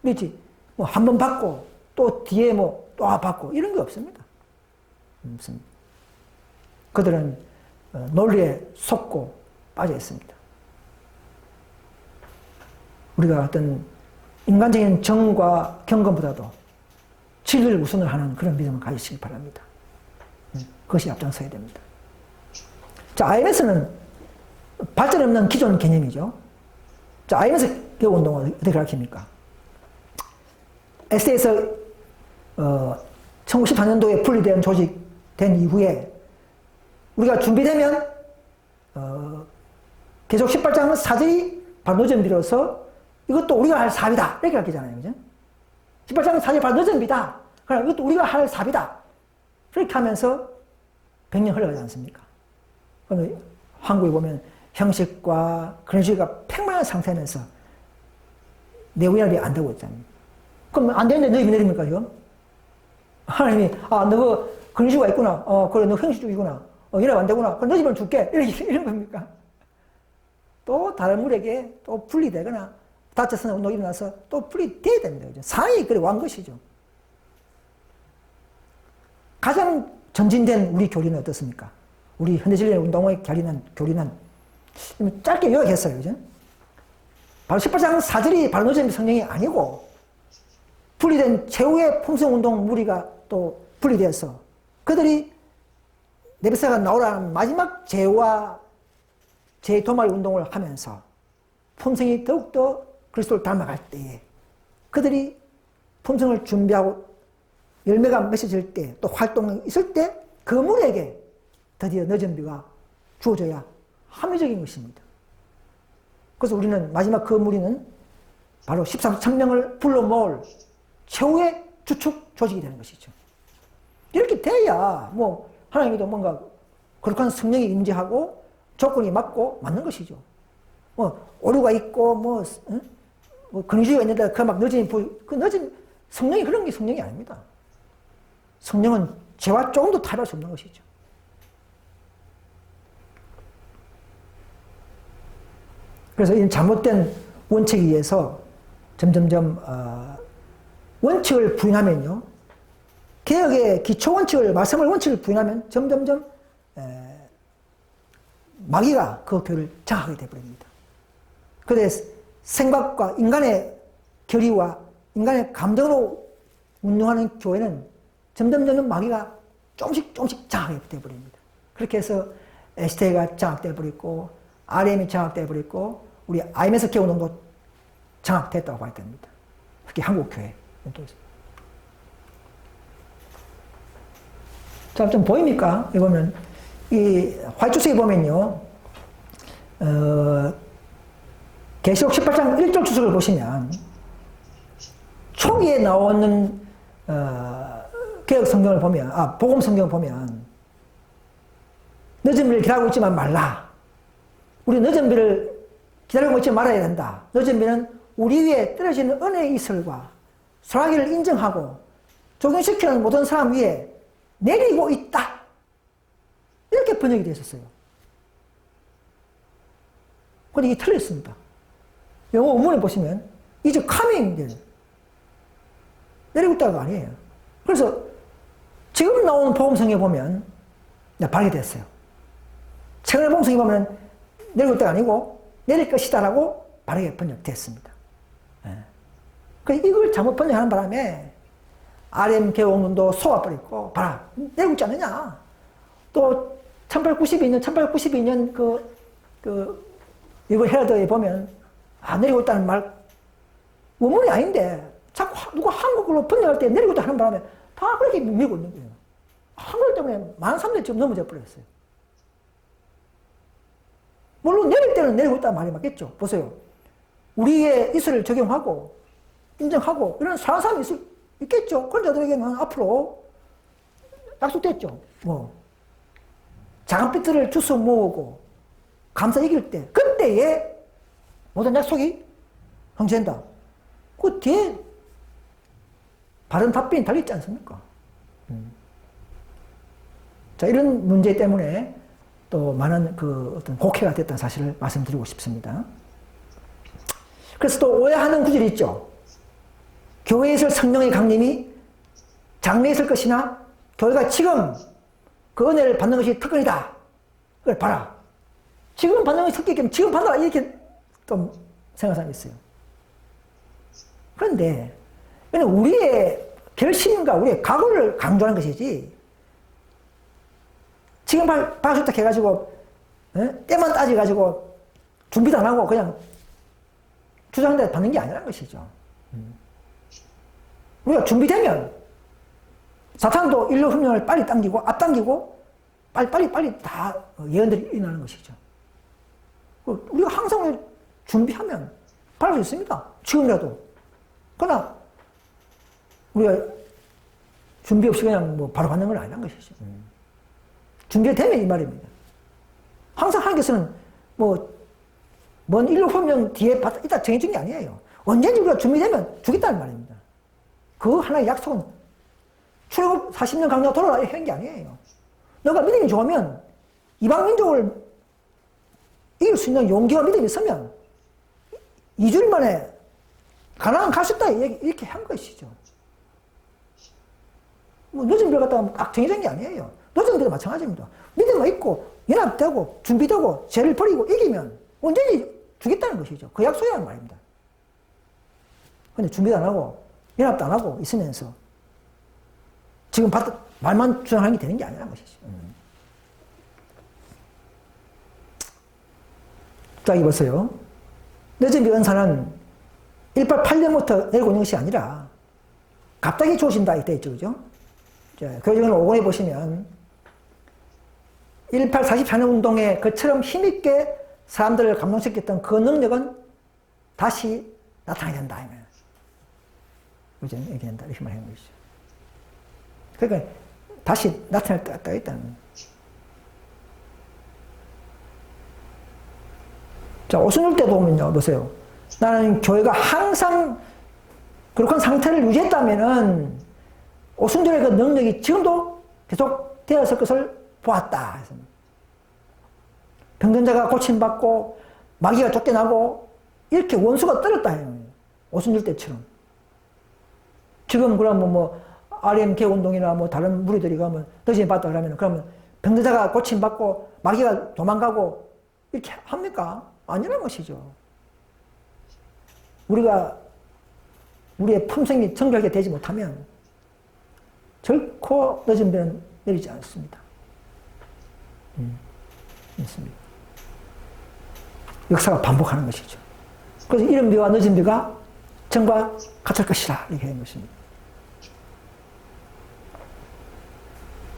그렇지. 뭐, 한 번 받고, 또 뒤에 뭐, 또 받고, 이런 게 없습니다. 없습니다. 그들은 논리에 속고 빠져 있습니다. 우리가 어떤 인간적인 정과 경건보다도 진리를 우선을 하는 그런 믿음을 가지시기 바랍니다. 그것이 앞장서야 됩니다. 자, IMS는 발전 없는 기존 개념이죠. 자, IMS 개혁운동은 어떻게 가르칩니까? SD에서 1914년도에 분리된 조직된 이후에 우리가 준비되면 계속 18장은 사절이 바로 늦은 비로서 이것도 우리가 할 사업이다 이렇게 가르치잖아요. 그죠? 18장은 사절이 바로 늦은 비다. 그러나 이것도 우리가 할 사업이다. 그렇게 하면서 100년 흘러가지 않습니까? 그러면 한국에 보면 형식과 그런식과 팽만한 상태면서 내부연합이 안 되고 있잖아요. 그럼 안 되는데 너희 내립니까 지금? 하나님이 너 그런식가 있구나. 그래 너 형식주의구나. 연합 안 되구나. 그럼 너 집은 줄게. 이런 겁니까? 또 다른 물에게 또 분리되거나 다쳐서 운동이 일어나서 또 분리돼야 됩니다. 그죠? 상황이 그래 완 것이죠. 가장 전진된 우리 교리는 어떻습니까? 우리 현대진리의 운동의 교리는 짧게 요약했어요. 그죠? 바로 18장 4절이 바로 노잼 성령이 아니고 분리된 최후의 품성운동 무리가 또 분리돼서 그들이 네베사가 나오라는 마지막 제와 제도말 운동을 하면서 품성이 더욱더 그리스도를 닮아갈 때에 그들이 품성을 준비하고 열매가 맺어질 때 또 활동이 있을 때 그 무리에게 드디어 늦은비가 주어져야 합리적인 것입니다. 그래서 우리는 마지막 그 무리는 바로 13,000명을 불러 모을 최후의 주축 조직이 되는 것이죠. 이렇게 돼야 뭐 하나님도 뭔가 거룩한 성령이 임재하고 조건이 맞는 것이죠. 뭐 오류가 있고 뭐 근시가 있는데 그 막 늦은 성령이 그런 게 성령이 아닙니다. 성령은 죄와 조금도 타협할 수 없는 것이죠. 그래서 이 잘못된 원칙에 의해서 점점점 원칙을 부인하면요. 개혁의 기초 원칙을, 말씀을 원칙을 부인하면 점점점 마귀가 그 교회를 장악하게 되어버립니다. 그래서 생각과 인간의 결의와 인간의 감정으로 운동하는 교회는 점점 마귀가 조금씩 장악하게 되어버립니다. 그렇게 해서 STA가 장악되어버리고 RM이 장악되어버리고 우리 IMS 개혁운동도 장악됐다고 봐야 됩니다. 특히 한국교회. 자, 좀 보입니까? 여기 보면, 이 화이트책에 보면요, 계시록 18장 1절 주석을 보시면, 초기에 나오는, 개혁 성경을 보면, 복음 성경을 보면, 늦은 비를 기다리고 있지만 말라. 우리 늦은 비를 기다리고 있지 말아야 된다. 늦은 비는 우리 위에 떨어지는 은혜의 이슬과 소나기를 인정하고 적용시키는 모든 사람 위에 내리고 있다. 이렇게 번역이 되어 있었어요. 근데 이게 틀렸습니다. 영어 원문에 보시면 이제 coming 내리고 있다가 아니에요. 그래서 지금 나오는 복음성에 보면 바르게 됐어요. 최근에 복음성에 보면 내리고 있다가 아니고 내릴 것이다라고 바르게 번역됐습니다. 그래서 이걸 잘못 번역하는 바람에 RM 개혁운동도 속아버리고 봐라 내리고 있지 않느냐. 또 1892년 이거 헤라드에 보면 내리고 있다는 말 원문이 아닌데 자꾸 누가 한국어로 번역할 때 내리고 있다 하는 바람에 다 그렇게 밀고 있는 거예요. 한글 때문에 많은 사람들이 지금 넘어져 버렸어요. 물론 내릴 때는 내리고 있다는 말이 맞겠죠. 보세요. 우리의 이슬을 적용하고 인정하고 이런 사람이 있겠죠. 그런 자들에게는 앞으로 약속됐죠. 뭐 작은 삐뚤을 주워 모으고 감사 이길 때 그때에 모든 약속이 성취된다. 그 뒤에 바른 답변이 달려있지 않습니까? 자, 이런 문제 때문에 또 많은 그 어떤 곡해가 됐다는 사실을 말씀드리고 싶습니다. 그래서 또 오해하는 구절이 있죠. 교회에 있을 성령의 강림이 장래에 있을 것이나 교회가 지금 그 은혜를 받는 것이 특권이다. 그걸 봐라. 지금 받는 것이 특권이면 지금 받아라. 이렇게 또 생각하는 사람이 있어요. 그런데 우리의 결심과 우리의 각오를 강조하는 것이지 지금 받고 싶다 해가지고 때만 따져가지고 준비도 안 하고 그냥 주장대 받는 게 아니라는 것이죠. 우리가 준비되면 사탄도 인류 혁명을 빨리 당기고 앞당기고 빨리 다 예언들이 일어나는 것이죠. 우리가 항상 준비하면 바랄 수 있습니다. 지금이라도. 그러나 우리가 준비 없이 그냥 뭐 바로 받는 건 아니란 것이죠. 준비되면 이 말입니다. 항상 하나님께서는 먼 인류 혁명 뒤에 이따 정해준 게 아니에요. 언제든지 우리가 준비되면 주겠다는 말입니다. 그 하나의 약속은 출애굽 40년 강요가 돌아라 한 게 아니에요. 너가 믿음이 좋으면 이방 민족을 이길 수 있는 용기와 믿음이 있으면 2주일 만에 가나안 갈 수 있다 이렇게 한 것이죠. 늦은 별 갖다가 딱 정해진 게 아니에요. 늦은 별도 마찬가지입니다. 믿음이 있고 연합되고 준비되고 죄를 버리고 이기면 언제든지 주겠다는 것이죠. 그 약속이라는 말입니다. 근데 준비도 안 하고 연합도 안 하고 있으면서 지금 말만 주장하는 게 되는 게 아니라는 것이죠. 자, 여기 보세요. 늦은 비 은사는 188년부터 내리고 있는 것이 아니라 갑자기 주어진다 이때 있죠. 그죠? 교회적인 5권에 보시면 1844년 운동에 그처럼 힘있게 사람들을 감동시켰던 그 능력은 다시 나타나야 된다. 그죠? 얘기한다. 이렇게 말하는 것이죠. 그러니까 다시 나타날 때가 있다는 거예요. 자, 오순절 때 보면요. 보세요. 나는 교회가 항상 그렇게 상태를 유지했다면은 오순절의 그 능력이 지금도 계속 되었을 것을 보았다. 병든 자가 고침받고 마귀가 쫓겨나고 이렇게 원수가 떨었다. 오순절 때처럼. 지금 그러면 RM 개운동이나 다른 무리들이 가면 더진이 받다 그러면 병든 자가 고침받고 마귀가 도망가고 이렇게 합니까? 아니라는 것이죠. 우리가 우리의 품성이 정결하게 되지 못하면 결코 늦은 비는 내리지 않습니다. 있습니다. 역사가 반복하는 것이죠. 그래서 이른 비와 늦은 비가 정과 같을 것이라 이렇게 하는 것입니다.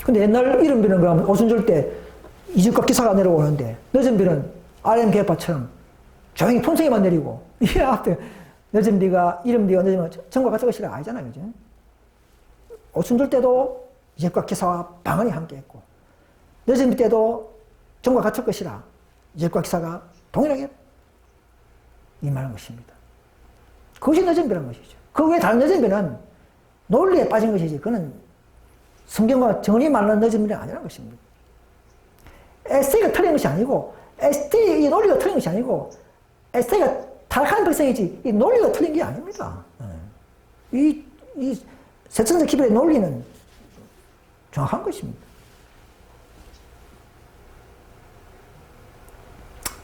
근데 옛날 이른 비는 그러면 오순절 때 이집과 기사가 내려오는데 늦은 비는 RM 계획파처럼 조용히 품성이만 내리고 이게 앞에 늦은 비가 이른 비가 늦으면 정과 같을 것이라 아니잖아요. 그죠? 오순절 때도 이집과 기사와 방언이 함께했고 늦은 비 때도 정과 같을 것이라 이집과 기사가 동일하게 임하는 것입니다. 그것이 늦은 비라는 것이죠. 그 외에 다른 늦은 비는 논리에 빠진 것이지 그는 성경과 정리 말하는 늦은 비는 아니라는 것입니다. ST가 틀린 것이 아니고 ST 이 논리가 틀린 것이 아니고 ST가 타락한 백성이지 이 논리가 틀린 게 아닙니다. 이 세천적 기별의 논리는 정확한 것입니다.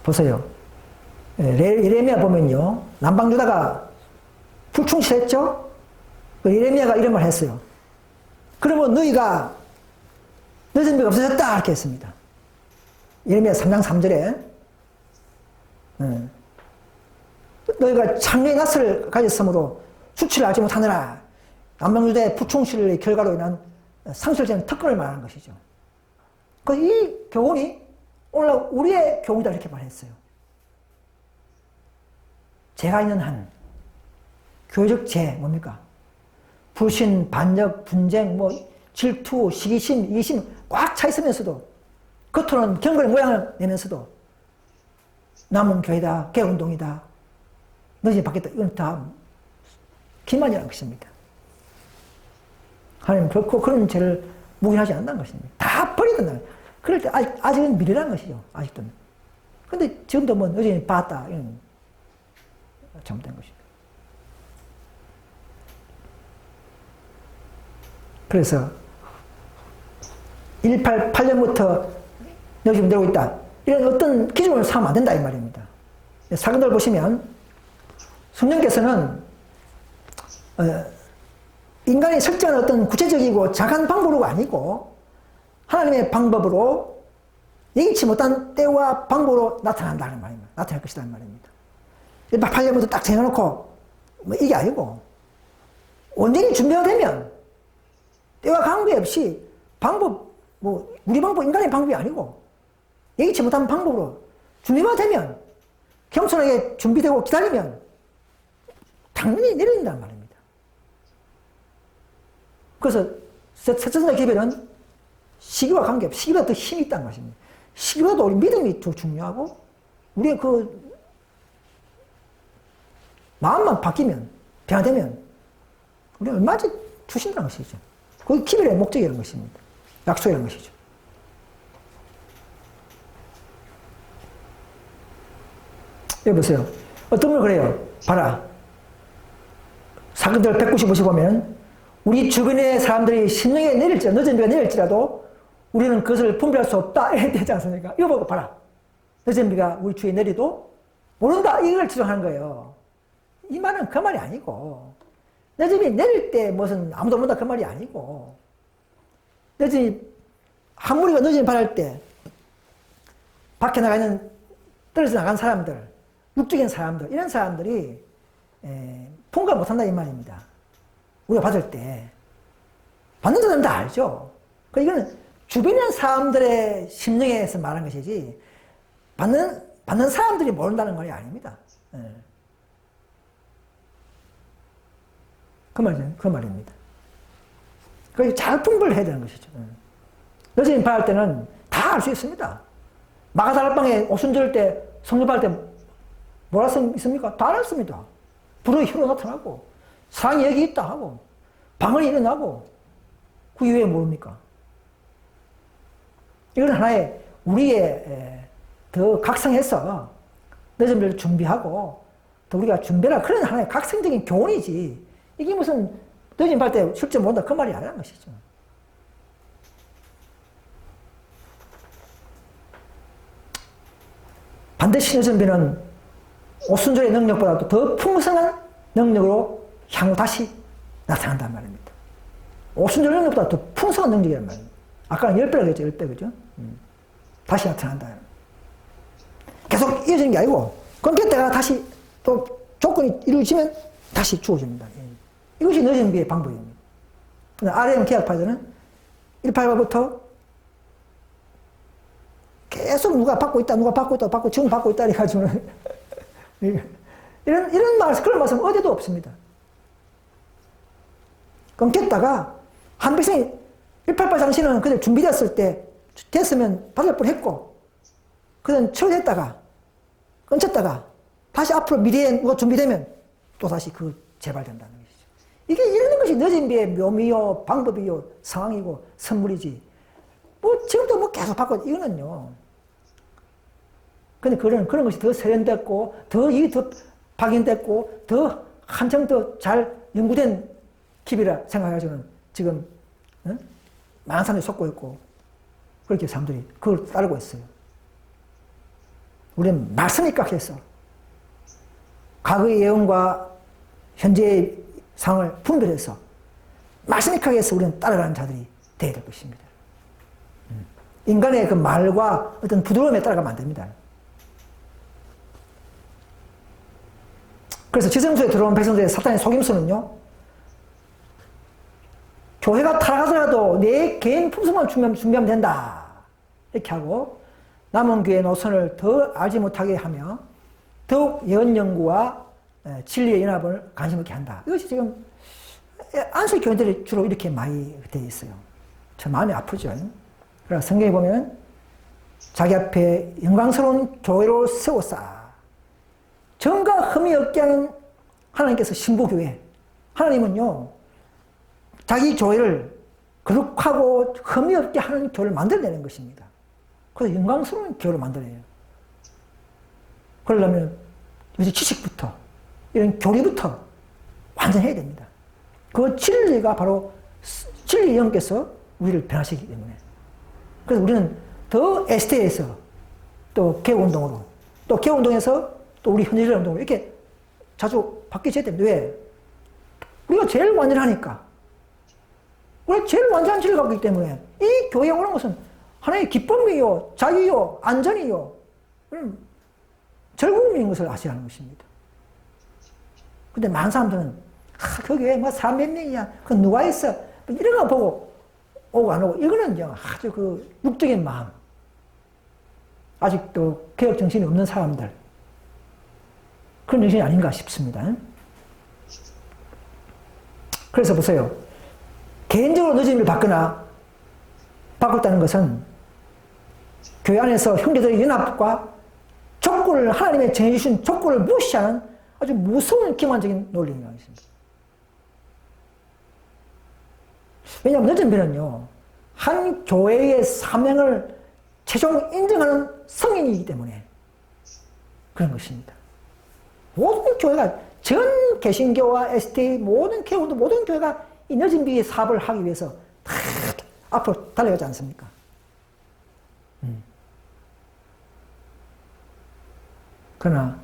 보세요. 예레미야 보면요. 남방유다가 불충실했죠? 예레미야가 이런 말 했어요. 그러면 너희가 늦은 비가 없어졌다 이렇게 했습니다. 예레미야 3장 3절에 너희가 창녀의 낯을 가졌으므로 수치를 알지 못하느라 남방유다의 부충실의 결과로 인한 상실되는 특권을 말하는 것이죠. 이 교훈이 오늘 우리의 교훈이다 이렇게 말했어요. 제가 있는 한 교회적 재 뭡니까? 불신, 반역, 분쟁, 뭐 질투, 시기심, 이기심 꽉 차 있으면서도 겉으로는 경건의 모양을 내면서도 남은 교회다, 개운동이다, 너희 받겠다, 이건 다 기만이라는 것입니다. 하나님 결코 그런 죄를 묵인하지 않는다는 것입니다. 다 버려야 된다는 거예요. 그럴 때 아직은 미래라는 것이죠. 아직도는. 근데 지금도 뭐 여전히 봤다, 이건 잘못된 것입니다. 그래서 188년부터 지금 되고 있다. 이런 어떤 기준을 삼으면 안 된다 이 말입니다. 사건들 보시면 성령께서는 인간이 설정한 어떤 구체적이고 작은 방법으로가 아니고 하나님의 방법으로 예기치 못한 때와 방법으로 나타난다는 말입니다. 나타날 것이라는 말입니다. 188년부터 딱 정해놓고 뭐 이게 아니고 온전히 준비가 되면 때와 관계없이 방법, 뭐 우리 방법, 인간의 방법이 아니고 예기치 못한 방법으로 준비가 되면 겸손하게 준비되고 기다리면 당연히 내려진다는 말입니다. 그래서 세천사 기별은 시기와 관계없이 시기보다 더 힘이 있다는 것입니다. 시기보다도 우리 믿음이 더 중요하고 우리의 그 마음만 바뀌면 변화되면 우리는 얼마든지 주신다는 것이죠. 그게 기별의 목적이라는 것입니다. 약속이라는 것이죠. 여기 보세요. 어떤 분은 그래요. 봐라. 사건들 195시 보면 우리 주변의 사람들이 심령에 내릴지라도 늦은 비가 내릴지라도 우리는 그것을 분별할 수 없다 이렇게 되지 않습니까? 이거 보고 봐라. 늦은 비가 우리 주위에 내리도 모른다 이걸 주장하는 거예요. 이 말은 그 말이 아니고 늦은 비 내릴 때 무슨 아무도 모른다 그 말이 아니고 늦은 한 무리가 늦은 비 바랄 때 밖에 나가 있는 떨어져 나간 사람들 육적인 사람들, 이런 사람들이 통과 못한다 이 말입니다. 우리가 받을 때 받는 사람은 다 알죠. 그러니까 이거는 주변의 사람들의 심령에서 말한 것이지 받는 사람들이 모른다는 말이 아닙니다. 그 말입니다. 그러니까 잘 분별을 해야 되는 것이죠. 여전히 바랄 때는 다 알 수 있습니다. 마가다락방에 오순절 때 성령 받을 때 뭐라 있습니까? 다 알았습니다. 불의 힘으로 나타나고 사랑이 여기 있다 하고 방언이 일어나고 그 이후에 모릅니까? 이건 하나의 우리의 더 각성해서 늦은 비를 준비하고 또 우리가 준비라 그런 하나의 각성적인 교훈이지 이게 무슨 늦은 발 때 실제 모른다 그 말이 아니라는 것이죠. 반드시 늦은 비는 오순절의 능력보다도 더 풍성한 능력으로 향후 다시 나타난단 말입니다. 오순절 능력보다 더 풍성한 능력이란 말입니다. 아까는 10배라고 했죠, 10배, 그죠? 다시 나타난다. 계속 이어지는 게 아니고, 끊겼다가 다시 또 조건이 이루어지면 다시 주어집니다. 이것이 늦은 비의 방법입니다. RM 계약파들은 188부터 계속 누가 받고 있다, 받고 지금 받고 있다, 해가지고는 이런 말씀, 그런 말씀 어디도 없습니다. 끊겼다가 한 백성이 188 당시는 그들 준비됐을 때 됐으면 받을 뻔 했고 그들은 처리했다가 끊쳤다가 다시 앞으로 미래에 누가 준비되면 또 다시 그 재발된다는 것이죠. 이게 이러는 것이 늦은 비의 묘미요 방법이요 상황이고 선물이지 뭐 지금도 뭐 계속 받고 이거는요. 근데 그런 것이 더 세련됐고 더 박인됐고 더 한층 더 잘 연구된 킵이라 생각해가지고는 지금 많은 사람들이 속고 있고 그렇게 사람들이 그걸 따르고 있어요. 우리는 말씀에 깎여서 과거의 예언과 현재의 상황을 분별해서 말씀에 깎여서 우리는 따라가는 자들이 되어야 될 것입니다. 인간의 그 말과 어떤 부드러움에 따라가면 안 됩니다. 그래서 지성소에 들어온 백성들의 사탄의 속임수는요, 교회가 타락하더라도 내 개인 품성만 준비하면 된다. 이렇게 하고, 남은 교회의 노선을 더 알지 못하게 하며, 더욱 예언 연구와 진리의 연합을 관심 있게 한다. 이것이 지금 안수 교인들이 주로 이렇게 많이 되어 있어요. 참 마음이 아프죠. 그래서 성경에 보면 자기 앞에 영광스러운 교회로 세웠사. 정과 흠이 없게 하는 하나님께서 신부교회. 하나님은요, 자기 교회를 거룩하고 흠이 없게 하는 교회를 만들어내는 것입니다. 그래서 영광스러운 교회를 만들어내요. 그러려면 이제 지식부터, 이런 교리부터 완전해야 됩니다. 그 진리가 바로 진리 영께서 우리를 변화시키기 때문에. 그래서 우리는 더 ST에서 또 개운동으로, 또 개운동에서 또 우리 현대적 운동으로 이렇게 자주 바뀌어야 됩니다. 왜? 우리가 제일 완전하니까. 우리가 제일 완전한 진리를 갖고 있기 때문에 이 교회에 오는 것은 하나의 기쁨이요, 자유요, 안전이요, 즐거움인 것을 아셔야 하는 것입니다. 근데 많은 사람들은 그 교회 뭐 사람 몇 명이야, 그 누가 있어, 이런 거 보고 오고 안 오고, 이거는 아주 그 육적인 마음, 아직도 개혁 정신이 없는 사람들, 그런 정신이 아닌가 싶습니다. 그래서 보세요. 개인적으로 늦음을 받거나 바꿨다는 것은 교회 안에서 형제들의 연합과 족구를, 하나님의 정해주신 족구를 무시하는 아주 무서운 기만적인 논리인 것입니다. 왜냐하면 늦은 배는요, 한 교회의 사명을 최종 인정하는 성인이기 때문에 그런 것입니다. 모든 교회가, 전 개신교와 ST, 모든 개운도 모든 교회가 이 늦은 비의 사업을 하기 위해서 다 앞으로 달려가지 않습니까? 그러나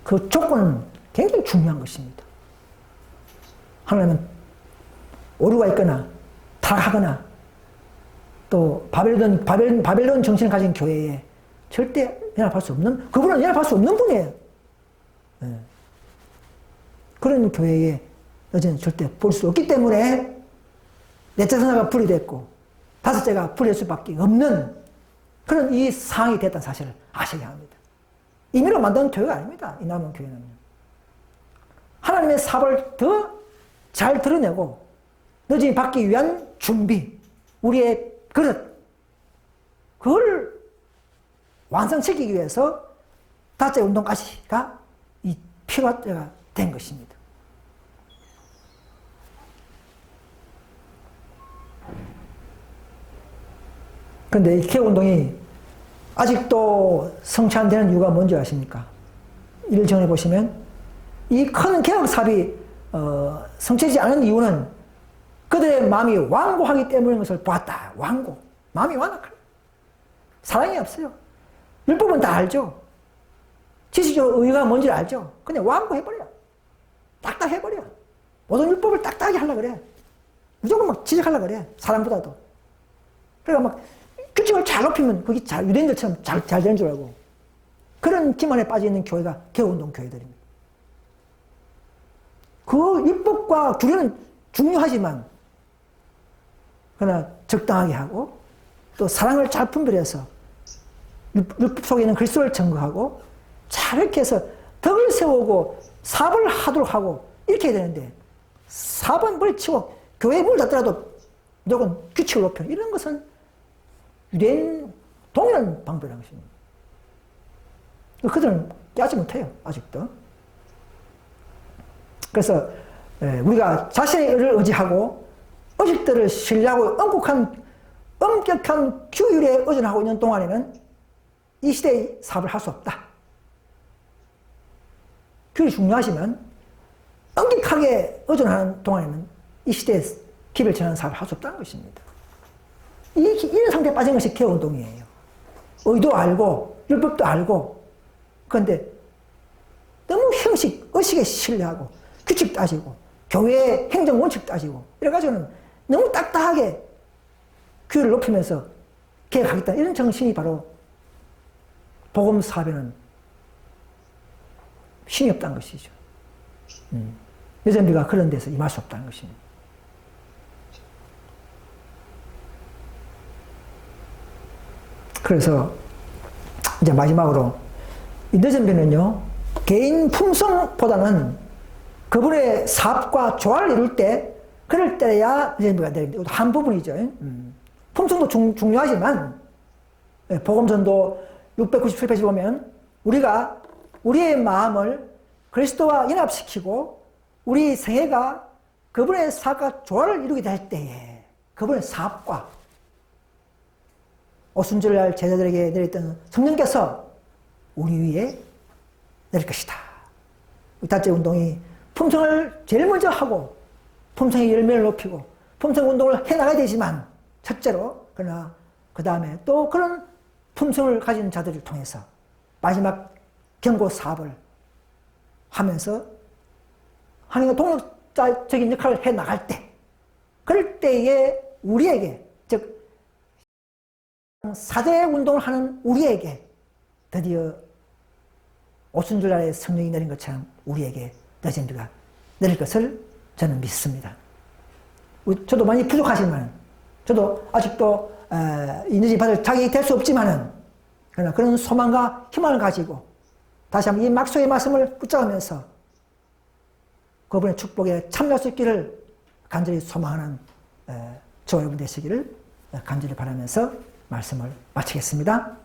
그 조건은 굉장히 중요한 것입니다. 하나님은 오류가 있거나 타락하거나 또 바벨론 정신을 가진 교회에 절대 연합할 수 없는, 그분은 연합할 수 없는 분이에요. 네. 그런 교회에 여전히 절대 볼 수 없기 때문에 넷째 선화가 분리됐고 다섯째가 분리될 수밖에 없는 그런 이 상황이 됐다는 사실을 아셔야 합니다. 임의로 만든 교회가 아닙니다. 이 남은 교회는요. 하나님의 사업을 더 잘 드러내고 늦음이 받기 위한 준비, 우리의 그릇, 그걸 완성시키기 위해서 다섯째 운동까지가 이 필요가 된 것입니다. 그런데 이 개혁 운동이 아직도 성취 안 되는 이유가 뭔지 아십니까? 이를 정해 보시면 이 큰 개혁 사업이 성취되지 않은 이유는 그들의 마음이 완고하기 때문인 것을 보았다. 완고. 마음이 완악한. 사랑이 없어요. 율법은 다 알죠. 지식적으로 의가 뭔지 알죠. 그냥 완고해버려. 딱딱해버려. 모든 율법을 딱딱하게 하려고 그래. 무조건 막 지적하려고 그래. 사람보다도. 그러니까 막 규칙을 잘 높이면 그게 잘, 유대인들처럼 잘 되는 줄 알고. 그런 기만에 빠져 있는 교회가 개혁운동 교회들입니다. 그 율법과 규례는 중요하지만, 그러나 적당하게 하고, 또 사랑을 잘 분별해서 율법 속에 있는 그리스도를 증거하고, 잘 이렇게 해서 덕을 세우고 사업을 하도록 하고, 이렇게 해야 되는데, 사업은 물리치고 교회에 문을 닫더라도 무조건 규칙을 높여. 이런 것은 유대인 동일한 방법이라는 것입니다. 그들은 깨닫지 못해요, 아직도. 그래서 우리가 자신을 의지하고 의식들을 신뢰하고 엄격한 규율에 의존하고 있는 동안에는 이 시대의 사업을 할 수 없다. 규율이 중요하지만 엄격하게 의존하는 동안에는 이 시대의 길을 전하는 사업을 할 수 없다는 것입니다. 이런 상태에 빠진 것이 개혁운동이에요. 의도 알고 율법도 알고, 그런데 너무 의식에 신뢰하고 규칙 따지고 교회의 행정 원칙 따지고 이래가지고는 너무 딱딱하게 규율을 높이면서 개혁하겠다, 이런 정신이 바로 복음 사업에는 힘이 없다는 것이죠. 여전비가 그런 데서 임할 수 없다는 것입니다. 그래서 이제 마지막으로 이 늦은비는요, 개인 품성보다는 그분의 사업과 조화를 이룰 때 그럴 때야 내전비가 내립니다. 이것도 한 부분이죠. 품성도 중요하지만 복음전도 697페이지 보면 우리가 우리의 마음을 그리스도와 연합시키고 우리 생애가 그분의 사업과 조화를 이루게 될 때에 그분의 사업과 오순절날 제자들에게 내렸던 성령께서 우리 위에 내릴 것이다. 단체 운동이 품성을 제일 먼저 하고 품성의 열매를 높이고 품성 운동을 해나가야 되지만 첫째로 그러나 그 다음에 또 그런 품성을 가진 자들을 통해서 마지막 경고 사업을 하면서 하나님과 동력자적인 역할을 해나갈 때 그럴 때에 우리에게 즉 사대 운동을 하는 우리에게 드디어 오순절날에 성령이 내린 것처럼 우리에게 내전비가 내릴 것을 저는 믿습니다. 저도 많이 부족하지만 저도 아직도 이 내전비 받을 자격이 될 수 없지만은 그러나 그런 소망과 희망을 가지고 다시 한번 이 막소의 말씀을 붙잡으면서 그분의 축복에 참여할 수 있기를 간절히 소망하는 저와 여러분 되시기를 간절히 바라면서 말씀을 마치겠습니다.